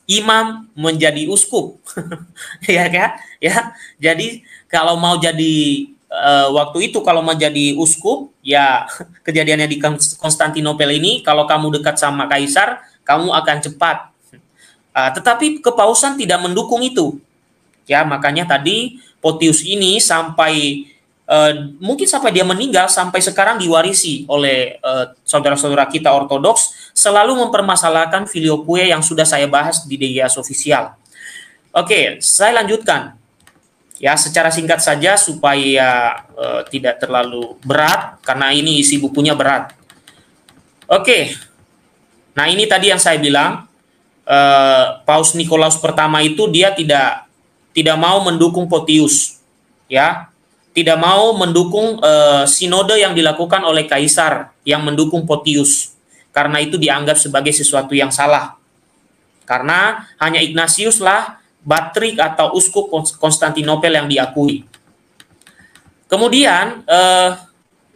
imam, menjadi uskup. Ya kan? Ya. Jadi kalau mau jadi waktu itu kalau menjadi uskup, ya, kejadiannya di Konstantinopel ini, kalau kamu dekat sama kaisar, kamu akan cepat. Tetapi kepausan tidak mendukung itu. Ya, makanya tadi Photius ini sampai mungkin sampai dia meninggal, sampai sekarang diwarisi oleh saudara-saudara kita Ortodoks, selalu mempermasalahkan filioque yang sudah saya bahas di Degias Official. Oke, saya lanjutkan. Ya, secara singkat saja supaya tidak terlalu berat, karena ini isi bukunya berat. Oke, nah ini tadi yang saya bilang, Paus Nikolaus pertama itu dia tidak mau mendukung Photius, ya, tidak mau mendukung sinode yang dilakukan oleh kaisar yang mendukung Photius, karena itu dianggap sebagai sesuatu yang salah. Karena hanya Ignatius lah Batrik atau uskup Konstantinopel yang diakui. Kemudian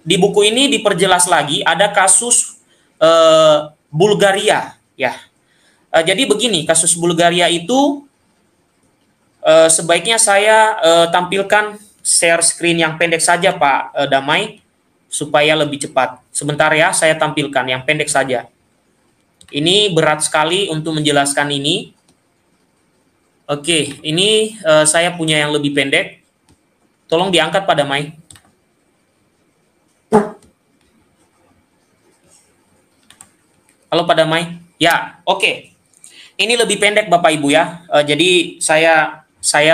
di buku ini diperjelas lagi ada kasus Bulgaria, ya. Jadi begini, kasus Bulgaria itu sebaiknya saya tampilkan share screen yang pendek saja, Pak Damai, supaya lebih cepat. Sebentar ya, saya tampilkan yang pendek saja. Ini berat sekali untuk menjelaskan ini. Oke, ini saya punya yang lebih pendek. Tolong diangkat Pak Damai. Halo Pak Damai. Ya, oke. Ini lebih pendek Bapak Ibu ya. Jadi saya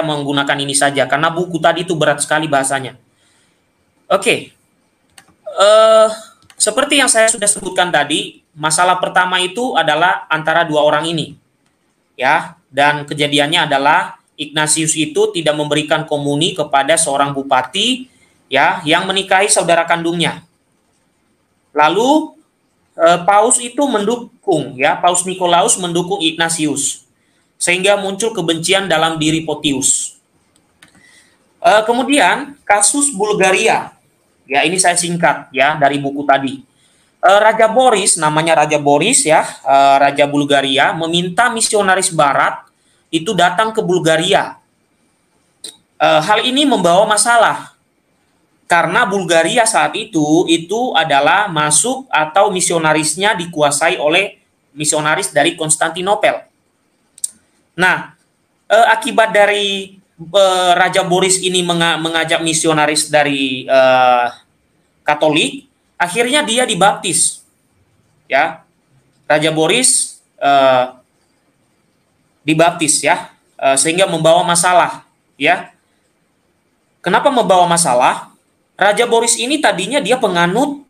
menggunakan ini saja karena buku tadi itu berat sekali bahasanya. Oke. Seperti yang saya sudah sebutkan tadi, masalah pertama itu adalah antara dua orang ini. Ya. Dan kejadiannya adalah Ignatius itu tidak memberikan komuni kepada seorang bupati ya, yang menikahi saudara kandungnya. Lalu Paus itu mendukung, ya, Paus Nikolaus mendukung Ignatius, sehingga muncul kebencian dalam diri Photius. Kemudian kasus Bulgaria, ya, ini saya singkat ya dari buku tadi. Raja Boris, namanya Raja Boris ya, Raja Bulgaria meminta misionaris Barat itu datang ke Bulgaria. Hal ini membawa masalah karena Bulgaria saat itu adalah masuk atau misionarisnya dikuasai oleh misionaris dari Konstantinopel. Nah, akibat dari Raja Boris ini mengajak misionaris dari Katolik, akhirnya dia dibaptis, ya. Raja Boris dibaptis, ya, sehingga membawa masalah, ya. Kenapa membawa masalah? Raja Boris ini tadinya dia penganut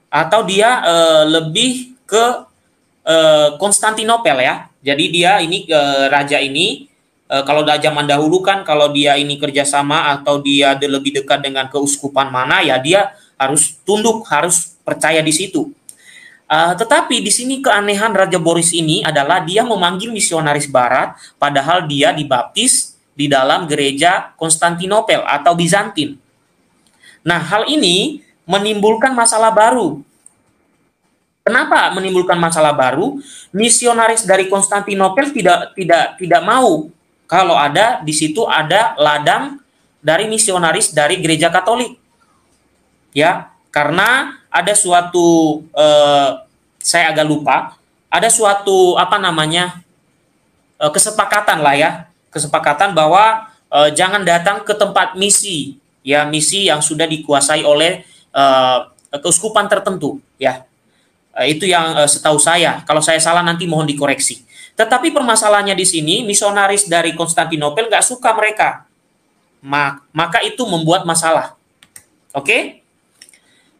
atau dia lebih ke Konstantinopel, ya. Jadi dia ini raja ini kalau zaman dahulu kan kalau dia ini kerjasama atau dia lebih dekat dengan keuskupan mana, ya dia harus tunduk, harus percaya di situ. Tetapi di sini keanehan Raja Boris ini adalah dia memanggil misionaris Barat, padahal dia dibaptis di dalam gereja Konstantinopel atau Bizantin. Nah, hal ini menimbulkan masalah baru. Kenapa menimbulkan masalah baru? Misionaris dari Konstantinopel tidak mau kalau ada di situ ada ladang dari misionaris dari gereja Katolik. Ya, karena ada suatu saya agak lupa, ada suatu kesepakatan lah ya, kesepakatan bahwa jangan datang ke tempat misi, ya, misi yang sudah dikuasai oleh keuskupan tertentu, ya. Itu yang setahu saya. Kalau saya salah nanti mohon dikoreksi. Tetapi permasalahannya di sini misionaris dari Konstantinopel nggak suka mereka, maka itu membuat masalah. Oke?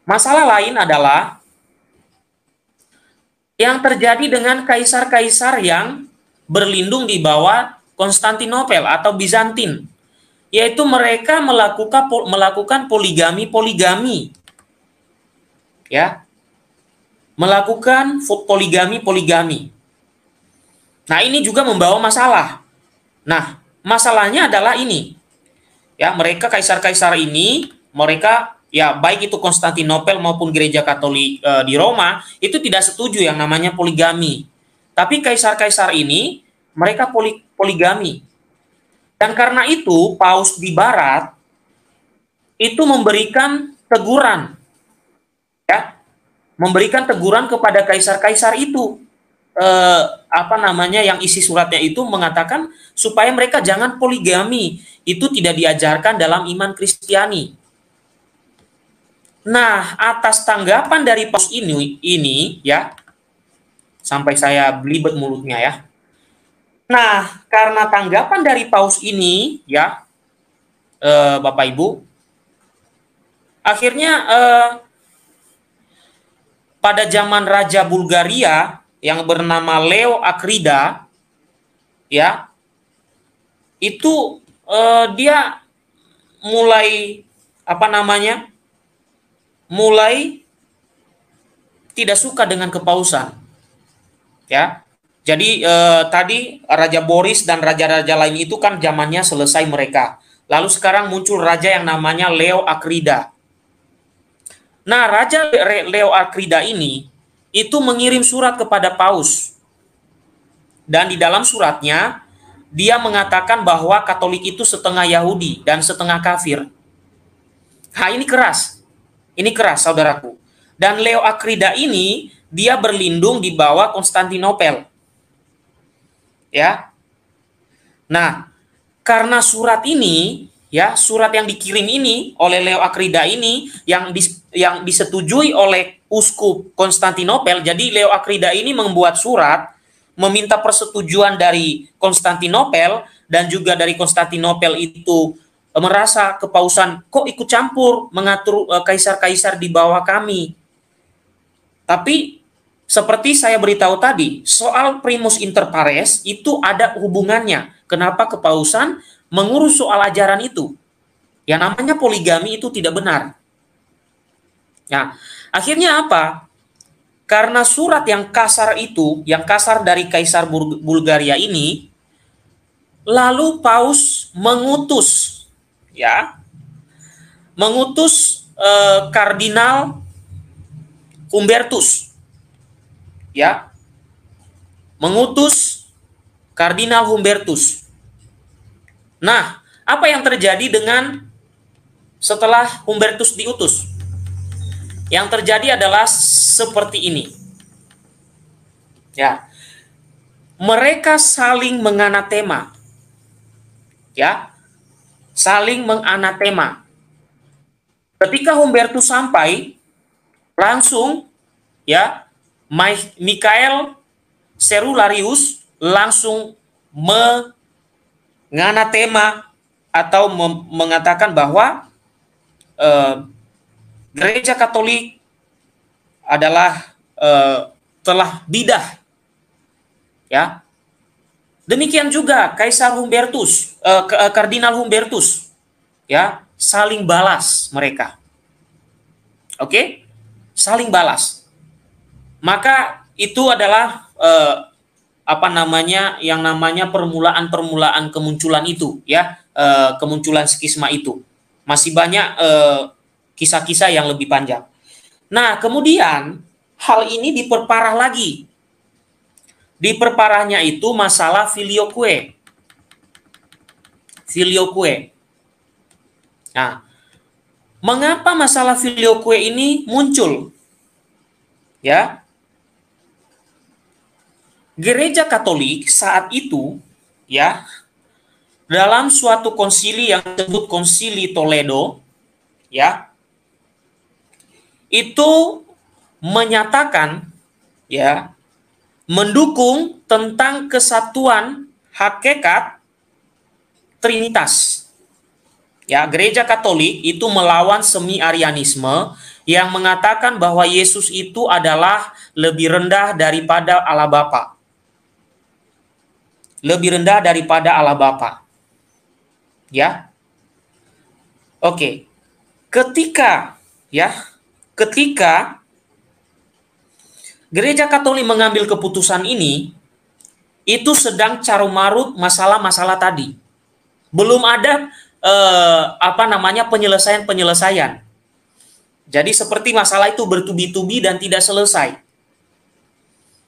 Masalah lain adalah yang terjadi dengan kaisar-kaisar yang berlindung di bawah Konstantinopel atau Bizantin, yaitu mereka melakukan poligami, ya, melakukan poligami. Nah, ini juga membawa masalah. Nah, masalahnya adalah ini, ya, mereka kaisar-kaisar ini, mereka, ya, baik itu Konstantinopel maupun gereja Katolik di Roma, itu tidak setuju yang namanya poligami. Tapi kaisar-kaisar ini mereka poligami. Dan karena itu Paus di Barat itu memberikan teguran, ya, memberikan teguran kepada kaisar-kaisar itu, yang isi suratnya itu mengatakan supaya mereka jangan poligami, itu tidak diajarkan dalam iman Kristiani. Nah, atas tanggapan dari Paus ini, ya, sampai saya belibet mulutnya, ya. Nah, karena tanggapan dari Paus ini, ya, Bapak Ibu, akhirnya pada zaman Raja Bulgaria yang bernama Leo Akrida, ya, itu dia mulai mulai tidak suka dengan kepausan, ya. Jadi tadi Raja Boris dan raja-raja lain itu kan zamannya selesai mereka. Lalu sekarang muncul raja yang namanya Leo Akrida. Nah, Raja Leo Akrida ini itu mengirim surat kepada Paus. Dan di dalam suratnya dia mengatakan bahwa Katolik itu setengah Yahudi dan setengah kafir. Nah, ini keras. Ini keras, saudaraku. Dan Leo Akrida ini dia berlindung di bawah Konstantinopel. Ya. Nah, karena surat ini, ya, surat yang dikirim ini oleh Leo Akrida ini yang disetujui oleh uskup Konstantinopel, jadi Leo Akrida ini membuat surat meminta persetujuan dari Konstantinopel, dan juga dari Konstantinopel itu merasa kepausan kok ikut campur mengatur kaisar-kaisar di bawah kami. Tapi seperti saya beritahu tadi, soal primus inter pares itu ada hubungannya. Kenapa kepausan mengurus soal ajaran itu? Yang namanya poligami itu tidak benar. Nah, akhirnya apa? Karena surat yang kasar itu, yang kasar dari Kaisar Bulgaria ini, lalu Paus mengutus, ya, mengutus Kardinal Humbertus, ya, mengutus Kardinal Humbertus. Nah, apa yang terjadi dengan setelah Humbertus diutus? Yang terjadi adalah seperti ini. Ya. Mereka saling menganatema. Ya. Saling menganatema. Ketika Humbertus sampai, langsung ya, Michael Cerularius langsung menganatema atau mengatakan bahwa Gereja Katolik adalah telah bidah, ya. Demikian juga Kaisar Humbertus, Kardinal Humbertus, ya, saling balas mereka. Oke, saling balas. Maka itu adalah yang namanya permulaan kemunculan itu, ya, kemunculan skisma itu. Masih banyak kisah-kisah yang lebih panjang. Nah, kemudian hal ini diperparah lagi. Diperparahnya itu masalah filioque. Filioque. Nah, mengapa masalah filioque ini muncul? Ya. Gereja Katolik saat itu, ya, dalam suatu konsili yang disebut Konsili Toledo, ya, itu menyatakan, ya, mendukung tentang kesatuan hakikat Trinitas. Ya, Gereja Katolik itu melawan semi-arianisme yang mengatakan bahwa Yesus itu adalah lebih rendah daripada Allah Bapa. Lebih rendah daripada Allah Bapa. Ya. Oke. Ketika Gereja Katolik mengambil keputusan ini, itu sedang carut-marut masalah-masalah tadi. Belum ada penyelesaian. Jadi seperti masalah itu bertubi-tubi dan tidak selesai.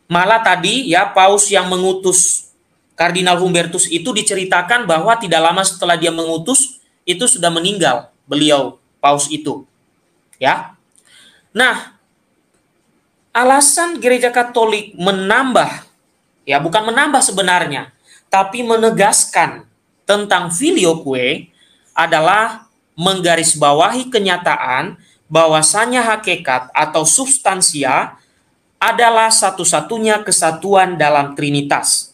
Malah tadi, ya, Paus yang mengutus Kardinal Humbertus itu diceritakan bahwa tidak lama setelah dia mengutus itu sudah meninggal beliau, Paus itu. Ya. Nah, alasan Gereja Katolik menambah, ya, bukan menambah sebenarnya, tapi menegaskan tentang filioque adalah menggarisbawahi kenyataan bahwasannya hakikat atau substansia adalah satu-satunya kesatuan dalam Trinitas.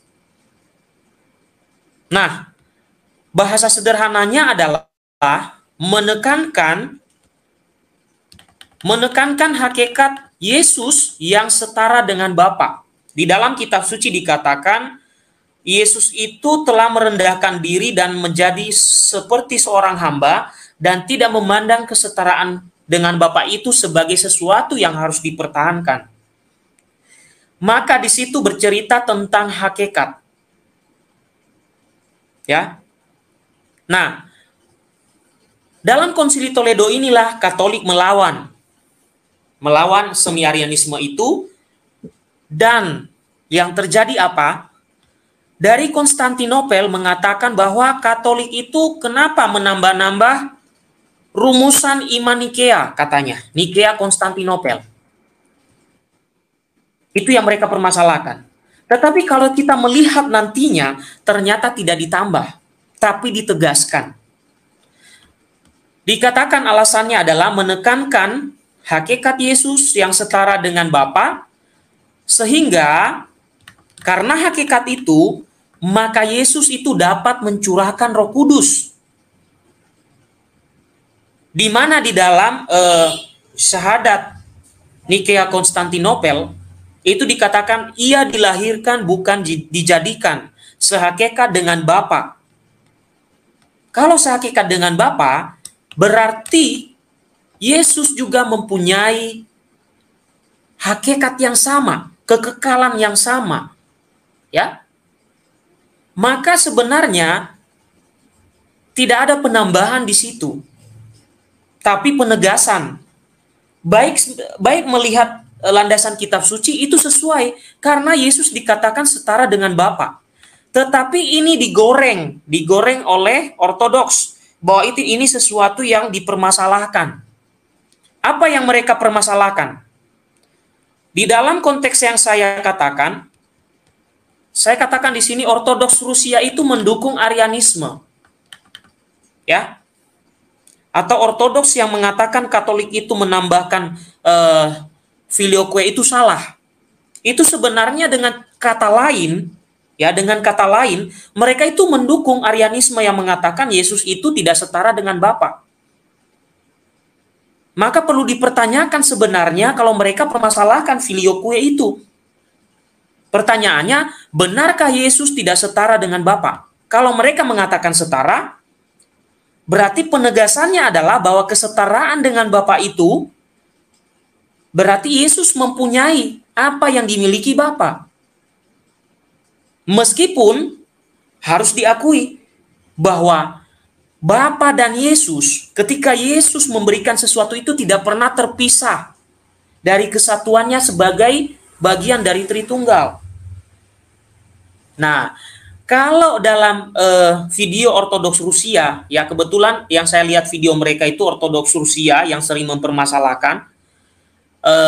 Nah, bahasa sederhananya adalah menekankan hakikat Yesus yang setara dengan Bapa. Di dalam kitab suci dikatakan Yesus itu telah merendahkan diri dan menjadi seperti seorang hamba dan tidak memandang kesetaraan dengan Bapa itu sebagai sesuatu yang harus dipertahankan. Maka di situ bercerita tentang hakikat. Ya. Nah, dalam Konsili Toledo inilah Katolik melawan semi-arianisme itu, dan yang terjadi apa? Dari Konstantinopel mengatakan bahwa Katolik itu kenapa menambah-nambah rumusan iman Nikea, katanya. Nikea Konstantinopel. Itu yang mereka permasalahkan. Tetapi kalau kita melihat nantinya, ternyata tidak ditambah, tapi ditegaskan. Dikatakan alasannya adalah menekankan hakikat Yesus yang setara dengan Bapa, sehingga karena hakikat itu, maka Yesus itu dapat mencurahkan Roh Kudus. Di mana di dalam syahadat Nikea Konstantinopel itu dikatakan ia dilahirkan bukan dijadikan, sehakikat dengan Bapa. Kalau sehakikat dengan Bapa, berarti Yesus juga mempunyai hakikat yang sama, kekekalan yang sama. Ya. Maka sebenarnya tidak ada penambahan di situ, tapi penegasan. Baik melihat landasan kitab suci itu sesuai karena Yesus dikatakan setara dengan Bapa. Tetapi ini digoreng oleh ortodoks bahwa ini sesuatu yang dipermasalahkan. Apa yang mereka permasalahkan? Di dalam konteks yang saya katakan di sini ortodoks Rusia itu mendukung Arianisme. Ya. Atau ortodoks yang mengatakan Katolik itu menambahkan filioque itu salah. Itu sebenarnya dengan kata lain, mereka itu mendukung Arianisme yang mengatakan Yesus itu tidak setara dengan Bapa. Maka perlu dipertanyakan sebenarnya kalau mereka permasalahkan filioque itu. Pertanyaannya, benarkah Yesus tidak setara dengan Bapa? Kalau mereka mengatakan setara, berarti penegasannya adalah bahwa kesetaraan dengan Bapa itu berarti Yesus mempunyai apa yang dimiliki Bapa. Meskipun harus diakui bahwa Bapa dan Yesus, ketika Yesus memberikan sesuatu itu tidak pernah terpisah dari kesatuannya sebagai bagian dari Tritunggal. Nah, kalau dalam video ortodoks Rusia, ya kebetulan yang saya lihat video mereka itu ortodoks Rusia yang sering mempermasalahkan,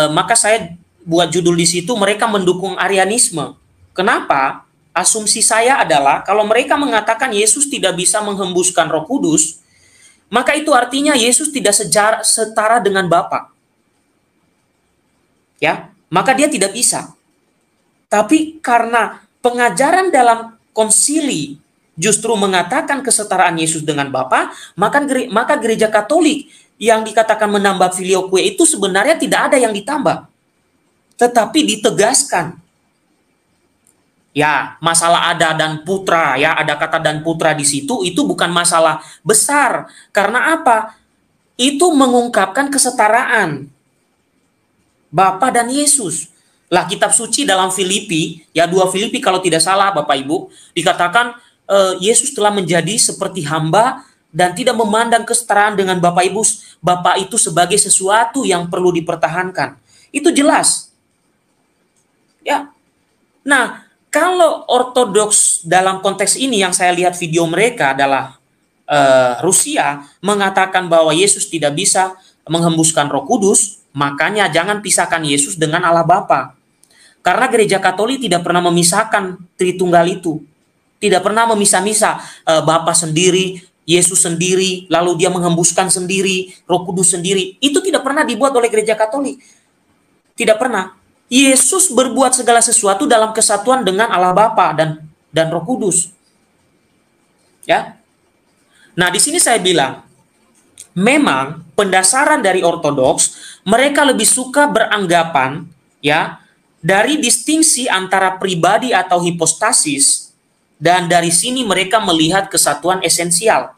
maka saya buat judul di situ, mereka mendukung Arianisme. Kenapa? Asumsi saya adalah kalau mereka mengatakan Yesus tidak bisa menghembuskan Roh Kudus, maka itu artinya Yesus tidak setara dengan Bapa. Ya, maka dia tidak bisa. Tapi karena pengajaran dalam konsili justru mengatakan kesetaraan Yesus dengan Bapa, maka gereja Katolik yang dikatakan menambah filioque itu sebenarnya tidak ada yang ditambah, tetapi ditegaskan. Ya, masalah ada dan putra, ya ada kata dan putra di situ, itu bukan masalah besar. Karena apa? Itu mengungkapkan kesetaraan Bapa dan Yesus. Lah kitab suci dalam Filipi, ya 2 Filipi kalau tidak salah Bapak Ibu, dikatakan Yesus telah menjadi seperti hamba dan tidak memandang kesetaraan dengan Bapak Ibu, Bapa itu sebagai sesuatu yang perlu dipertahankan. Itu jelas. Ya. Nah, kalau ortodoks dalam konteks ini yang saya lihat video mereka adalah Rusia mengatakan bahwa Yesus tidak bisa menghembuskan Roh Kudus, makanya jangan pisahkan Yesus dengan Allah Bapa. Karena gereja Katolik tidak pernah memisahkan Tritunggal itu. Tidak pernah memisah-misah Bapa sendiri, Yesus sendiri, lalu dia menghembuskan sendiri, Roh Kudus sendiri. Itu tidak pernah dibuat oleh gereja Katolik. Tidak pernah. Yesus berbuat segala sesuatu dalam kesatuan dengan Allah Bapa dan Roh Kudus. Ya. Nah, di sini saya bilang, memang pendasaran dari ortodoks, mereka lebih suka beranggapan, ya, dari distingsi antara pribadi atau hipostasis, dan dari sini mereka melihat kesatuan esensial.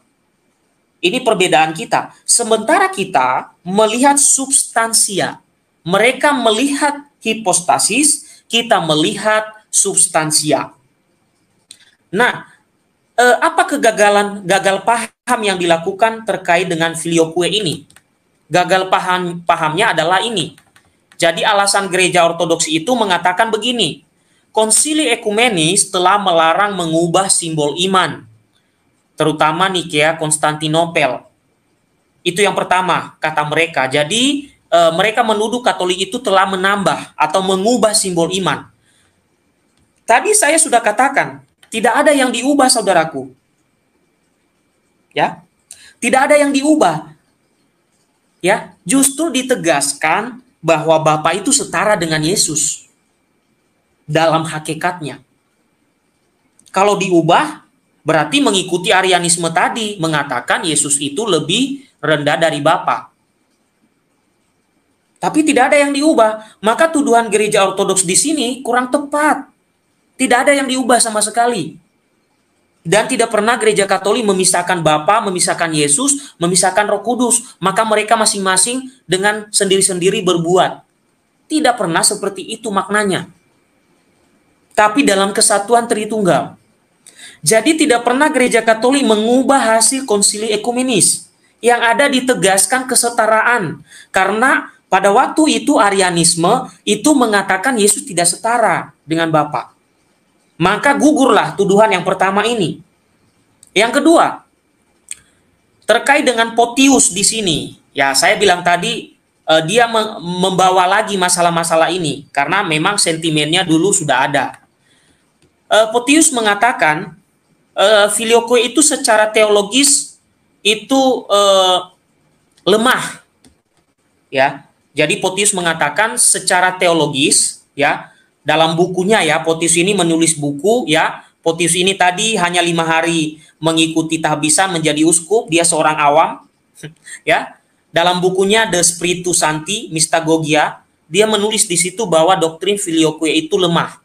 Ini perbedaan kita. Sementara kita melihat substansia. Mereka melihat hipostasis, kita melihat substansia. Nah, apa gagal paham yang dilakukan terkait dengan filioque ini? Gagal pahamnya adalah ini. Jadi alasan gereja ortodoks itu mengatakan begini, Konsili Ekumenis telah melarang mengubah simbol iman, terutama Nikea Konstantinopel. Itu yang pertama, kata mereka. Jadi mereka menuduh Katolik itu telah menambah atau mengubah simbol iman. Tadi saya sudah katakan, tidak ada yang diubah, saudaraku. Ya, tidak ada yang diubah. Ya, justru ditegaskan bahwa Bapa itu setara dengan Yesus dalam hakikatnya. Kalau diubah, berarti mengikuti Arianisme tadi, mengatakan Yesus itu lebih rendah dari Bapa. Tapi tidak ada yang diubah, maka tuduhan gereja ortodoks di sini kurang tepat. Tidak ada yang diubah sama sekali. Dan tidak pernah gereja Katolik memisahkan Bapa, memisahkan Yesus, memisahkan Roh Kudus. Maka mereka masing-masing dengan sendiri-sendiri berbuat. Tidak pernah seperti itu maknanya. Tapi dalam kesatuan Tritunggal. Jadi tidak pernah gereja Katolik mengubah hasil konsili ekumenis. Yang ada ditegaskan kesetaraan. Karena pada waktu itu Arianisme itu mengatakan Yesus tidak setara dengan Bapa. Maka gugurlah tuduhan yang pertama ini. Yang kedua, terkait dengan Photius di sini. Ya, saya bilang tadi dia membawa lagi masalah-masalah ini karena memang sentimennya dulu sudah ada. Photius mengatakan filioque itu secara teologis itu lemah. Ya. Jadi Photius mengatakan secara teologis, ya, dalam bukunya ya, Photius ini menulis buku ya. Photius ini tadi hanya 5 hari mengikuti tahbisan menjadi uskup, dia seorang awam. Ya. Dalam bukunya The Spiritus Sancti Mystagogia, dia menulis di situ bahwa doktrin filioque itu lemah.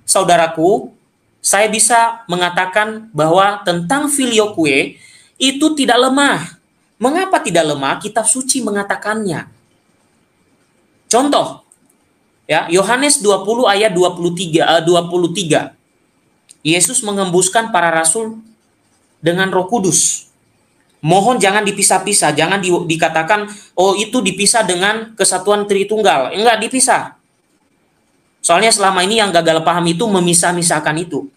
Saudaraku, saya bisa mengatakan bahwa tentang filioque itu tidak lemah. Mengapa tidak lemah? Kitab suci mengatakannya. Contoh, ya, Yohanes 20 ayat 23. Yesus mengembuskan para rasul dengan Roh Kudus. Mohon jangan dipisah-pisah, jangan dikatakan oh itu dipisah dengan kesatuan Tritunggal. Enggak dipisah. Soalnya selama ini yang gagal paham itu memisah-misahkan itu.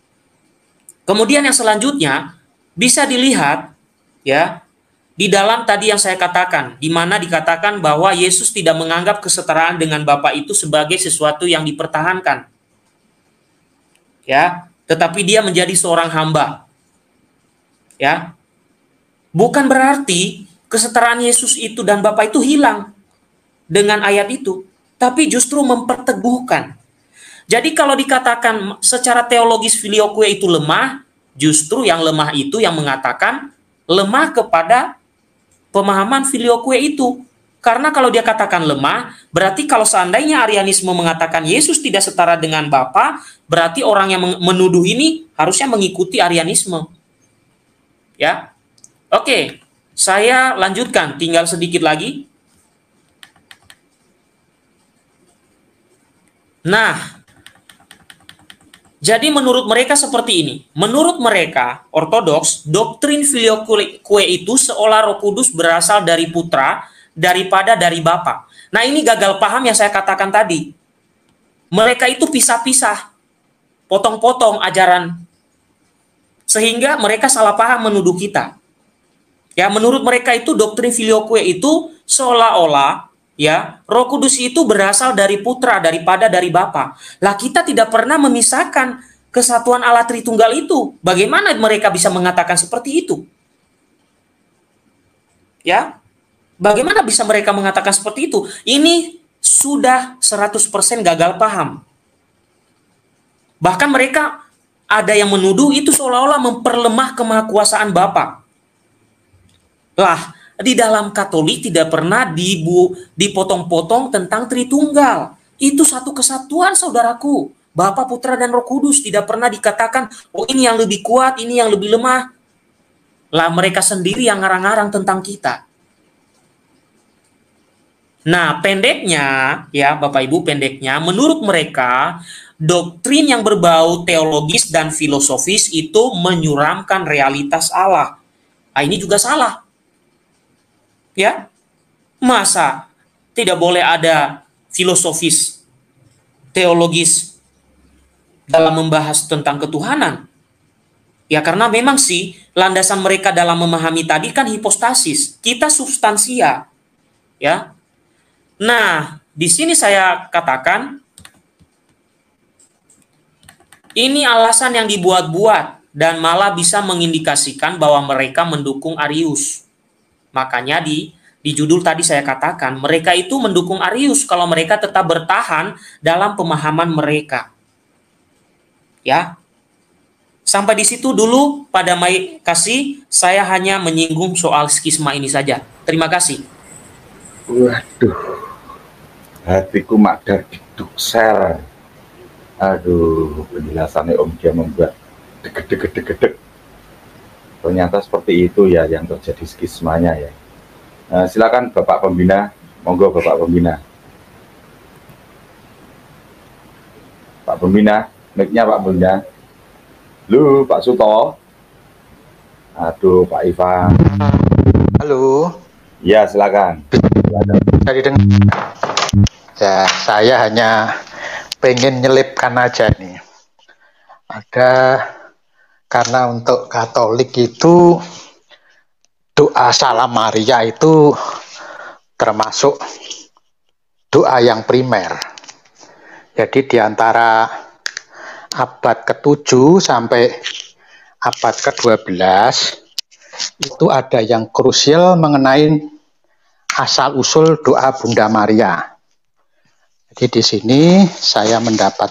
Kemudian yang selanjutnya bisa dilihat ya di dalam tadi yang saya katakan, di mana dikatakan bahwa Yesus tidak menganggap kesetaraan dengan Bapa itu sebagai sesuatu yang dipertahankan. Ya, tetapi dia menjadi seorang hamba. Ya. Bukan berarti kesetaraan Yesus itu dan Bapa itu hilang dengan ayat itu, tapi justru memperteguhkan. Jadi kalau dikatakan secara teologis filioque itu lemah, justru yang lemah itu yang mengatakan lemah kepada pemahaman filioque itu. Karena kalau dia katakan lemah, berarti kalau seandainya Arianisme mengatakan Yesus tidak setara dengan Bapa, berarti orang yang menuduh ini harusnya mengikuti Arianisme. Ya. Oke, saya lanjutkan, tinggal sedikit lagi. Nah, jadi menurut mereka seperti ini. Menurut mereka, Ortodoks, doktrin filioque itu seolah Roh Kudus berasal dari Putra daripada dari Bapa. Nah, ini gagal paham yang saya katakan tadi. Mereka itu pisah-pisah, potong-potong ajaran, sehingga mereka salah paham menuduh kita. Ya, menurut mereka itu doktrin filioque itu seolah-olah ya, Roh Kudus itu berasal dari Putra daripada dari Bapa. Lah kita tidak pernah memisahkan kesatuan Allah Tritunggal itu. Bagaimana mereka bisa mengatakan seperti itu? Ya. Bagaimana bisa mereka mengatakan seperti itu? Ini sudah 100% gagal paham. Bahkan mereka ada yang menuduh itu seolah-olah memperlemah kemahakuasaan Bapa. Lah, di dalam Katolik tidak pernah dipotong-potong tentang Tritunggal. Itu satu kesatuan, saudaraku. Bapa, Putra, dan Roh Kudus. Tidak pernah dikatakan, oh ini yang lebih kuat, ini yang lebih lemah. Lah, mereka sendiri yang ngarang-ngarang tentang kita. Nah, pendeknya, ya Bapak Ibu, pendeknya, menurut mereka, doktrin yang berbau teologis dan filosofis itu menyuramkan realitas Allah. Nah, ini juga salah. Ya, masa tidak boleh ada filosofis, teologis dalam membahas tentang ketuhanan? Ya karena memang sih landasan mereka dalam memahami tadi kan hipostasis, kita substansia. Ya, nah di sini saya katakan ini alasan yang dibuat-buat dan malah bisa mengindikasikan bahwa mereka mendukung Arius. Makanya di judul tadi saya katakan, mereka itu mendukung Arius kalau mereka tetap bertahan dalam pemahaman mereka. Ya. Sampai di situ dulu pada Mai Kasih, saya hanya menyinggung soal skisma ini saja. Terima kasih. Waduh. Hatiku madar diduksel. Aduh, penjelasannya Om dia membuat deg-deg. ternyata seperti itu ya yang terjadi skismanya ya. Silakan Bapak Pembina, monggo Bapak Pembina. Pak Pembina, mic-nya Pak Pembina. Lu Pak Suto. Aduh Pak Ivan. Halo. Ya silakan. Jadi ya saya hanya pengen nyelipkan aja nih. Karena untuk Katolik itu doa Salam Maria itu termasuk doa yang primer. Jadi di antara abad ke-7 sampai abad ke-12 itu ada yang krusial mengenai asal-usul doa Bunda Maria. Jadi di sini saya mendapat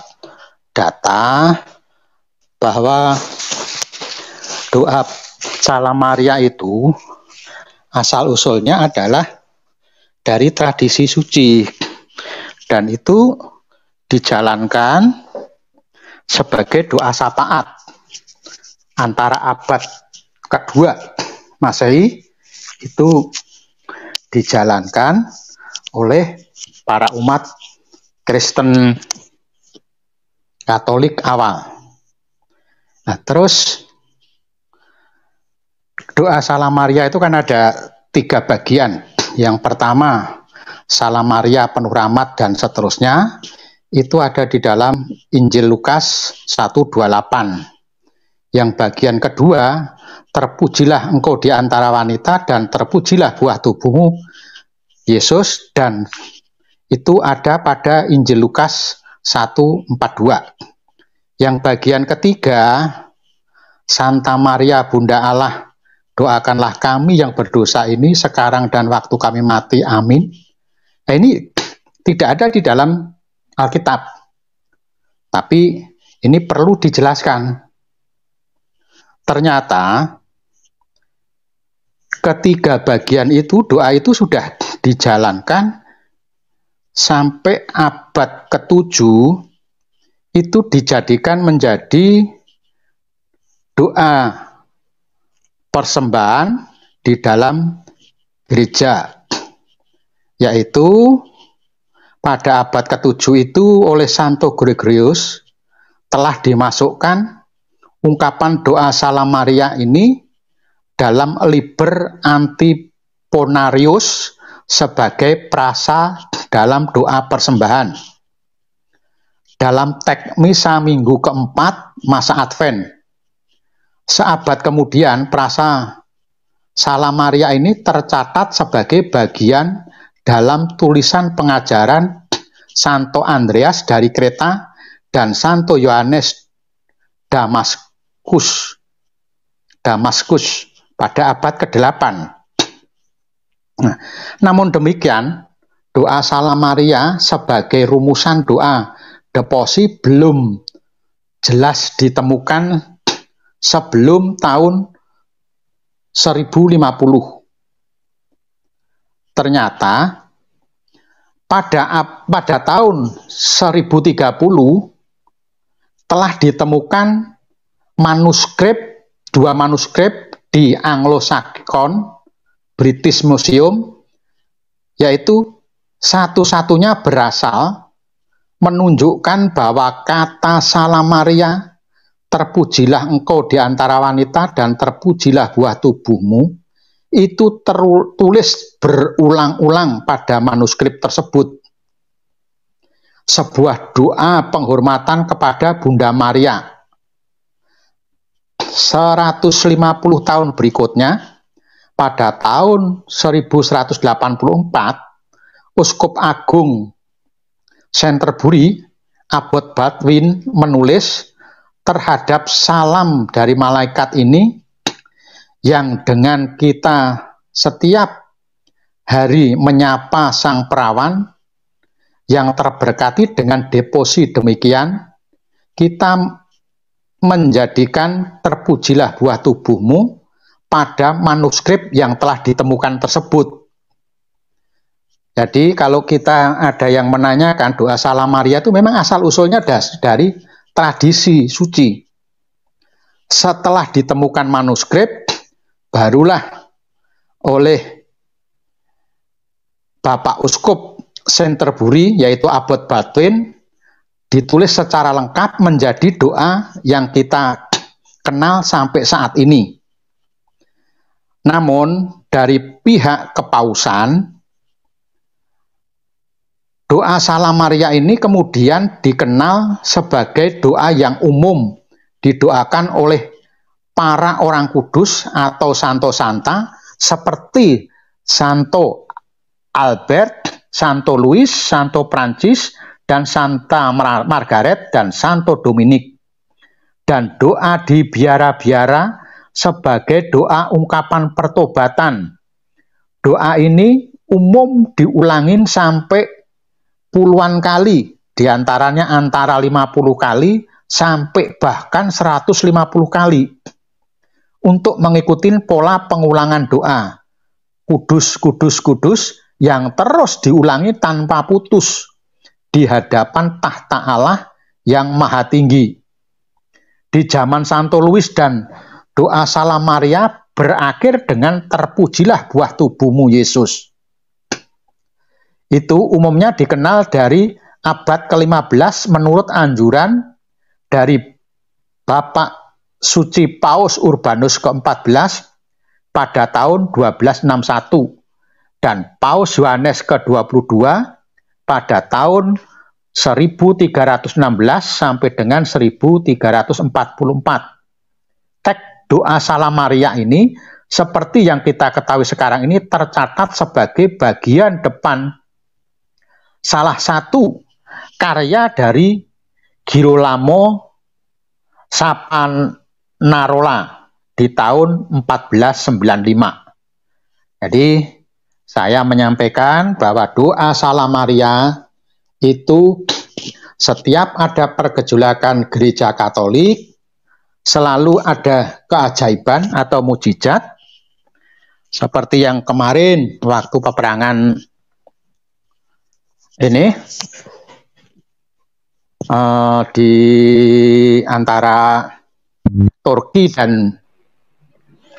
data bahwa doa Salam Maria itu asal-usulnya adalah dari tradisi suci, dan itu dijalankan sebagai doa syafaat antara abad kedua Masehi. Itu dijalankan oleh para umat Kristen Katolik awal. Nah, terus doa Salam Maria itu kan ada 3 bagian. Yang pertama, Salam Maria penuh rahmat dan seterusnya. Itu ada di dalam Injil Lukas 1:28. Yang bagian kedua, terpujilah engkau di antara wanita dan terpujilah buah tubuhmu, Yesus, dan itu ada pada Injil Lukas 1:42. Yang bagian ketiga, Santa Maria Bunda Allah, doakanlah kami yang berdosa ini sekarang dan waktu kami mati. Amin. Nah, ini tidak ada di dalam Alkitab, tapi ini perlu dijelaskan. Ternyata ketiga bagian itu, doa itu sudah dijalankan sampai abad ke-7, itu dijadikan menjadi doa persembahan di dalam gereja, yaitu pada abad ke-7 itu oleh Santo Gregorius telah dimasukkan ungkapan doa Salam Maria ini dalam Liber Antiponarius sebagai prasa dalam doa persembahan. Dalam teks misa minggu keempat masa Advent. Seabad kemudian prasa Salam Maria ini tercatat sebagai bagian dalam tulisan pengajaran Santo Andreas dari Kreta dan Santo Yohanes Damaskus pada abad ke-8. Nah, namun demikian, doa Salam Maria sebagai rumusan doa deposi belum jelas ditemukan sebelum tahun 1050. Ternyata pada tahun 1030 telah ditemukan dua manuskrip di Anglo-Saxon British Museum, yaitu satu-satunya berasal menunjukkan bahwa kata Salam Maria, terpujilah engkau di antara wanita dan terpujilah buah tubuhmu, itu tertulis berulang-ulang pada manuskrip tersebut. Sebuah doa penghormatan kepada Bunda Maria. 150 tahun berikutnya, pada tahun 1184, Uskup Agung Canterbury, Abbot Baldwin, menulis terhadap salam dari malaikat ini, yang dengan kita setiap hari menyapa sang perawan yang terberkati dengan deposi demikian, kita menjadikan terpujilah buah tubuhmu pada manuskrip yang telah ditemukan tersebut. Jadi kalau kita ada yang menanyakan doa Salam Maria itu memang asal-usulnya dari tradisi suci. Setelah ditemukan manuskrip, barulah oleh Bapak Uskup Canterbury, yaitu Abbot Baldwin, ditulis secara lengkap menjadi doa yang kita kenal sampai saat ini. Namun dari pihak kepausan, doa Salam Maria ini kemudian dikenal sebagai doa yang umum, didoakan oleh para orang kudus atau Santo Santa seperti Santo Albert, Santo Louis, Santo Francis, dan Santa Margaret, dan Santo Dominik. Dan doa di biara-biara sebagai doa ungkapan pertobatan. Doa ini umum diulangin sampai puluhan kali, diantaranya antara 50 kali sampai bahkan 150 kali. Untuk mengikuti pola pengulangan doa. Kudus, kudus, kudus, yang terus diulangi tanpa putus di hadapan tahta Allah yang maha tinggi. Di zaman Santo Louis dan doa Salam Maria berakhir dengan terpujilah buah tubuhmu Yesus. Itu umumnya dikenal dari abad ke-15 menurut anjuran dari Bapak Suci Paus Urbanus ke-14 pada tahun 1261 dan Paus Yohanes ke-22 pada tahun 1316 sampai dengan 1344. Teks doa Salam Maria ini seperti yang kita ketahui sekarang ini tercatat sebagai bagian depan salah satu karya dari Girolamo Savonarola di tahun 1495. Jadi saya menyampaikan bahwa doa Salam Maria itu setiap ada pergejolakan gereja Katolik selalu ada keajaiban atau mujizat seperti yang kemarin waktu peperangan ini di antara Turki dan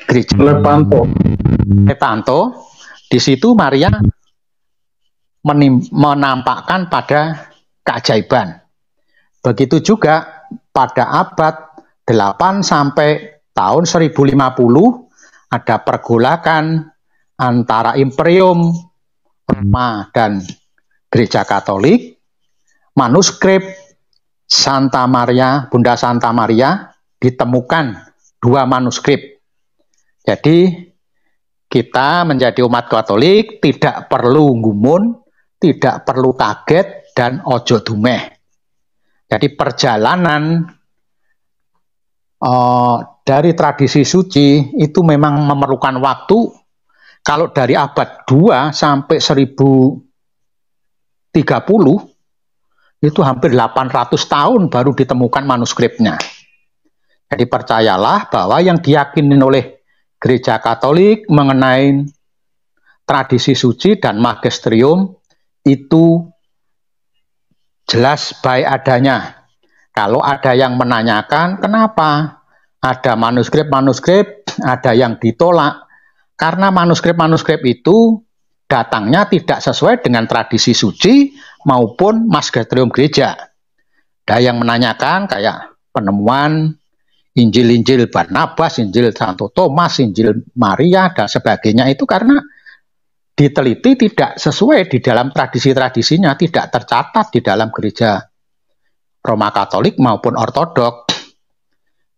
gereja Lepanto. Di situ Maria menampakkan pada keajaiban. Begitu juga pada abad 8 sampai tahun 1050 ada pergolakan antara Imperium Roma dan Gereja Katolik. Manuskrip Santa Maria, Bunda Santa Maria ditemukan 2 manuskrip. Jadi kita menjadi umat Katolik tidak perlu gumun, tidak perlu kaget, dan ojo dumeh. Jadi perjalanan dari tradisi suci itu memang memerlukan waktu. Kalau dari abad 2 sampai 1030 itu hampir 800 tahun baru ditemukan manuskripnya. Jadi percayalah bahwa yang diyakini oleh Gereja Katolik mengenai tradisi suci dan magisterium itu jelas baik adanya. Kalau ada yang menanyakan kenapa ada manuskrip-manuskrip, ada yang ditolak, karena manuskrip-manuskrip itu datangnya tidak sesuai dengan tradisi suci maupun magisterium gereja. Ada yang menanyakan kayak penemuan Injil-Injil Barnabas, Injil Santo Thomas, Injil Maria, dan sebagainya itu karena diteliti tidak sesuai di dalam tradisi-tradisinya, tidak tercatat di dalam gereja Roma Katolik maupun Ortodok.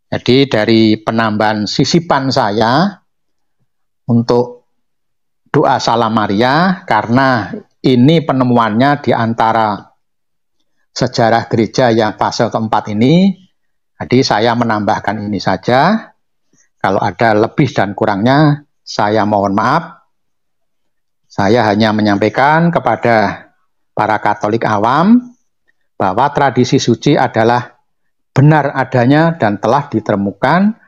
Jadi dari penambahan sisipan saya untuk doa Salam Maria, karena ini penemuannya di antara sejarah gereja yang fase keempat ini, jadi saya menambahkan ini saja. Kalau ada lebih dan kurangnya, saya mohon maaf. Saya hanya menyampaikan kepada para Katolik awam bahwa tradisi suci adalah benar adanya dan telah ditemukan.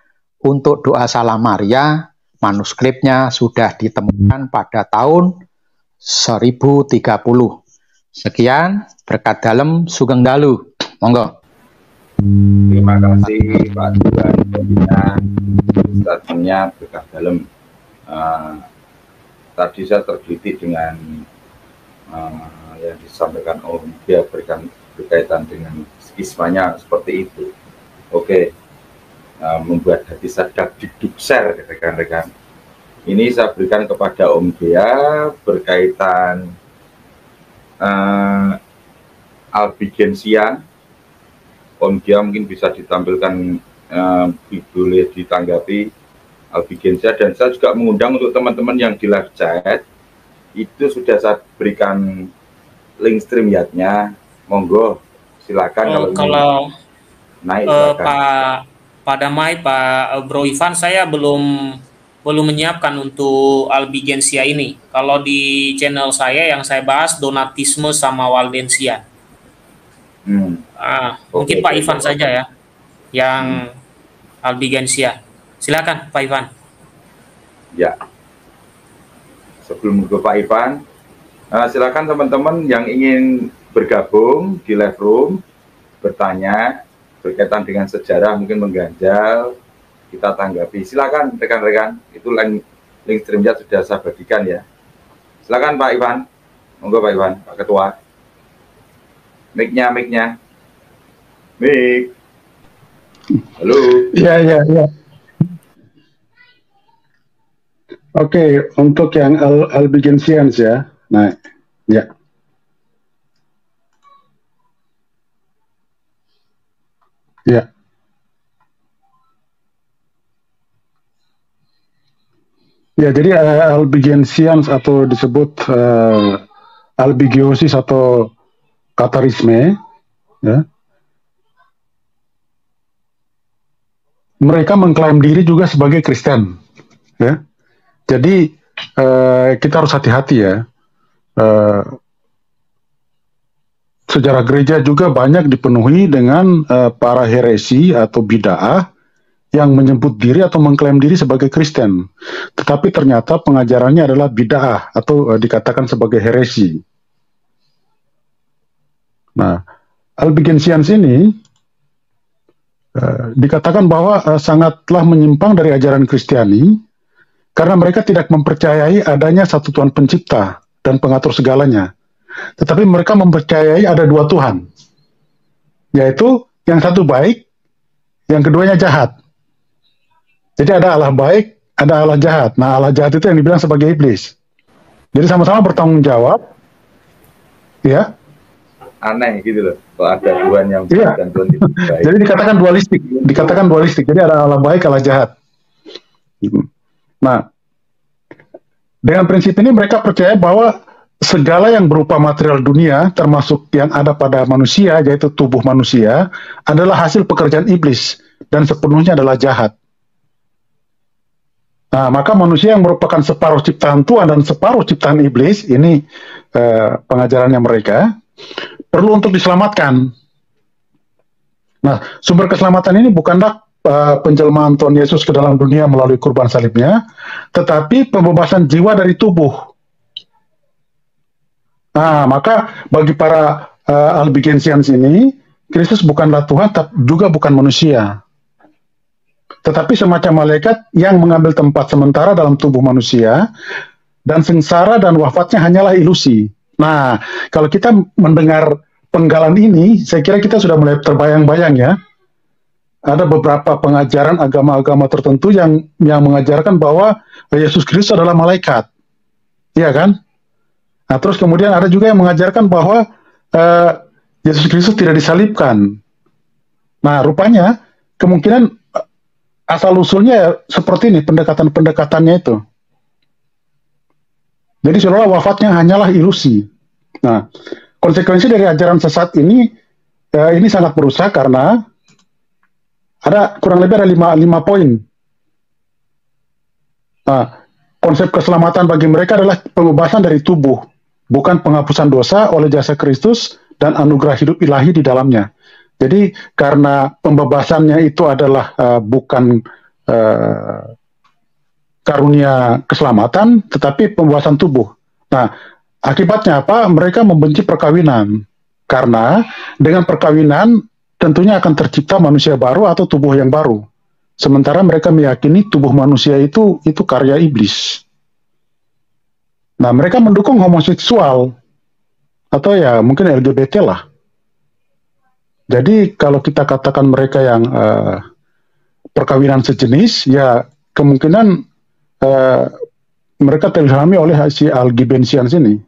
Untuk doa Salam Maria, manuskripnya sudah ditemukan pada tahun 1030. Sekian, berkat dalem sugeng dalu. Monggo. Terima kasih Pak Tuhan, Ustadznya berkat dalam. Tadi saya tergelitik dengan yang disampaikan Om dia berkaitan dengan skismanya seperti itu. Oke, membuat hati saya didukser, rekan-rekan. Ini saya berikan kepada Om Gea berkaitan Albigensian. Om Gea mungkin bisa ditampilkan, boleh ditanggapi Albigensia, dan saya juga mengundang untuk teman-teman yang di live chat itu sudah saya berikan link StreamYard-nya. Monggo silakan kalau naik Pak Damai, Pak Bro Ivan, saya belum menyiapkan untuk Albigensia ini. Kalau di channel saya yang saya bahas Donatisme sama Waldensia. Mungkin Pak Ivan saja ya yang Albigensia. Silakan Pak Ivan. Ya. Sebelum ke Pak Ivan, silakan teman-teman yang ingin bergabung di live room, bertanya berkaitan dengan sejarah, mungkin mengganjal, kita tanggapi. Silakan rekan-rekan, itu link StreamYard sudah saya bagikan ya. Silakan Pak Ivan, monggo Pak Ivan, Pak Ketua. Mic-nya. Mic. Halo. Ya. Oke, untuk yang Albigensians ya. Nah, ya. Ya. Ya, jadi Albigensians atau disebut Albigiosis atau Katarisme, ya. Mereka mengklaim diri juga sebagai Kristen, ya. Jadi kita harus hati-hati ya. Sejarah gereja juga banyak dipenuhi dengan para heresi atau bid'ah yang menyebut diri atau mengklaim diri sebagai Kristen, tetapi ternyata pengajarannya adalah bid'ah atau dikatakan sebagai heresi. Nah, Albigensians ini dikatakan bahwa sangatlah menyimpang dari ajaran Kristiani karena mereka tidak mempercayai adanya satu Tuhan pencipta dan pengatur segalanya, tetapi mereka mempercayai ada dua Tuhan, yaitu yang satu baik, yang keduanya jahat. Jadi ada Allah baik, ada Allah jahat. Nah, Allah jahat itu yang dibilang sebagai iblis. Jadi sama-sama bertanggung jawab, ya. Aneh gitu loh, kalau ada Tuhan yang baik dan Tuhan itu baik. Jadi dikatakan dualistik. Jadi ada Allah baik, Allah jahat. Nah, dengan prinsip ini mereka percaya bahwa segala yang berupa material dunia, termasuk yang ada pada manusia, yaitu tubuh manusia, adalah hasil pekerjaan iblis dan sepenuhnya adalah jahat. Nah, maka manusia yang merupakan separuh ciptaan Tuhan dan separuh ciptaan iblis, ini pengajarannya mereka, perlu untuk diselamatkan. Nah, sumber keselamatan ini bukanlah penjelmaan Tuhan Yesus ke dalam dunia melalui kurban salibnya, tetapi pembebasan jiwa dari tubuh. Nah, maka bagi para Albigensians ini, Kristus bukanlah Tuhan, tapi juga bukan manusia, tetapi semacam malaikat yang mengambil tempat sementara dalam tubuh manusia, dan sengsara dan wafatnya hanyalah ilusi. Nah, kalau kita mendengar penggalan ini, saya kira kita sudah mulai terbayang-bayang ya. Ada beberapa pengajaran agama-agama tertentu yang mengajarkan bahwa Yesus Kristus adalah malaikat. Iya kan? Nah, terus kemudian ada juga yang mengajarkan bahwa Yesus Kristus tidak disalibkan. Nah, rupanya kemungkinan asal-usulnya seperti ini, pendekatan-pendekatannya itu. Jadi seolah wafatnya hanyalah ilusi. Nah, konsekuensi dari ajaran sesat ini sangat merusak karena ada kurang lebih ada 5 poin. Nah, konsep keselamatan bagi mereka adalah pembebasan dari tubuh, bukan penghapusan dosa oleh jasa Kristus dan anugerah hidup ilahi di dalamnya. Jadi karena pembebasannya itu adalah bukan karunia keselamatan, tetapi pembebasan tubuh. Nah, akibatnya apa? Mereka membenci perkawinan. Karena dengan perkawinan tentunya akan tercipta manusia baru atau tubuh yang baru. sementara mereka meyakini tubuh manusia itu karya iblis. Nah, mereka mendukung homoseksual atau ya mungkin LGBT lah. Jadi kalau kita katakan mereka yang perkawinan sejenis, ya kemungkinan mereka terilhami oleh si Albigensians ini.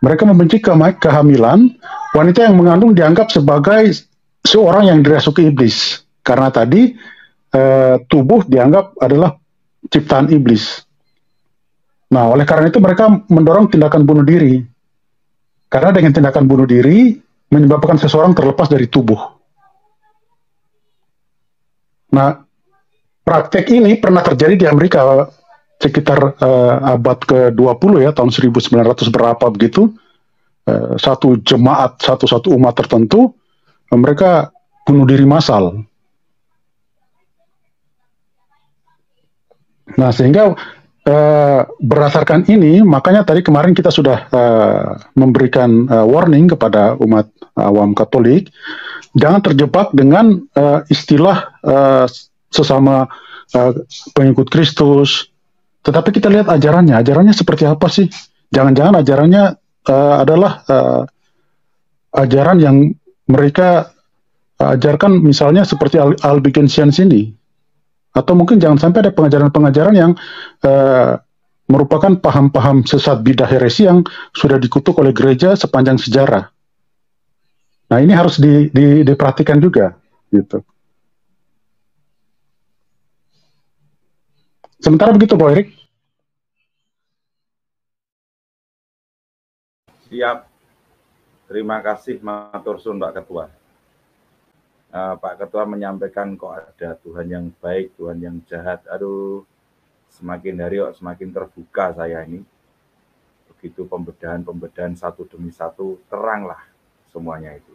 Mereka membenci kehamilan, wanita yang mengandung dianggap sebagai seorang yang dirasuki iblis. Karena tadi tubuh dianggap adalah ciptaan iblis. Nah, oleh karena itu mereka mendorong tindakan bunuh diri. Karena dengan tindakan bunuh diri, menyebabkan seseorang terlepas dari tubuh. Nah, praktek ini pernah terjadi di Amerika sekitar abad ke-20 ya, tahun 1900 berapa begitu. Satu jemaat, satu umat tertentu, mereka bunuh diri massal. Nah, sehingga berdasarkan ini, makanya tadi kemarin kita sudah memberikan warning kepada umat awam Katolik, jangan terjebak dengan istilah sesama pengikut Kristus. Tetapi kita lihat ajarannya seperti apa sih? Jangan-jangan ajarannya adalah ajaran yang mereka ajarkan misalnya seperti Albigensians ini. Atau mungkin jangan sampai ada pengajaran-pengajaran yang merupakan paham-paham sesat bidah heresi yang sudah dikutuk oleh gereja sepanjang sejarah. Nah, ini harus diperhatikan juga, gitu. Sementara begitu, Pak Erik. Siap. Terima kasih, matur suwun Pak Ketua. Pak Ketua menyampaikan kok ada Tuhan yang baik, Tuhan yang jahat. Aduh, semakin hari kok semakin terbuka saya ini. Begitu pembedahan satu demi satu, teranglah semuanya itu.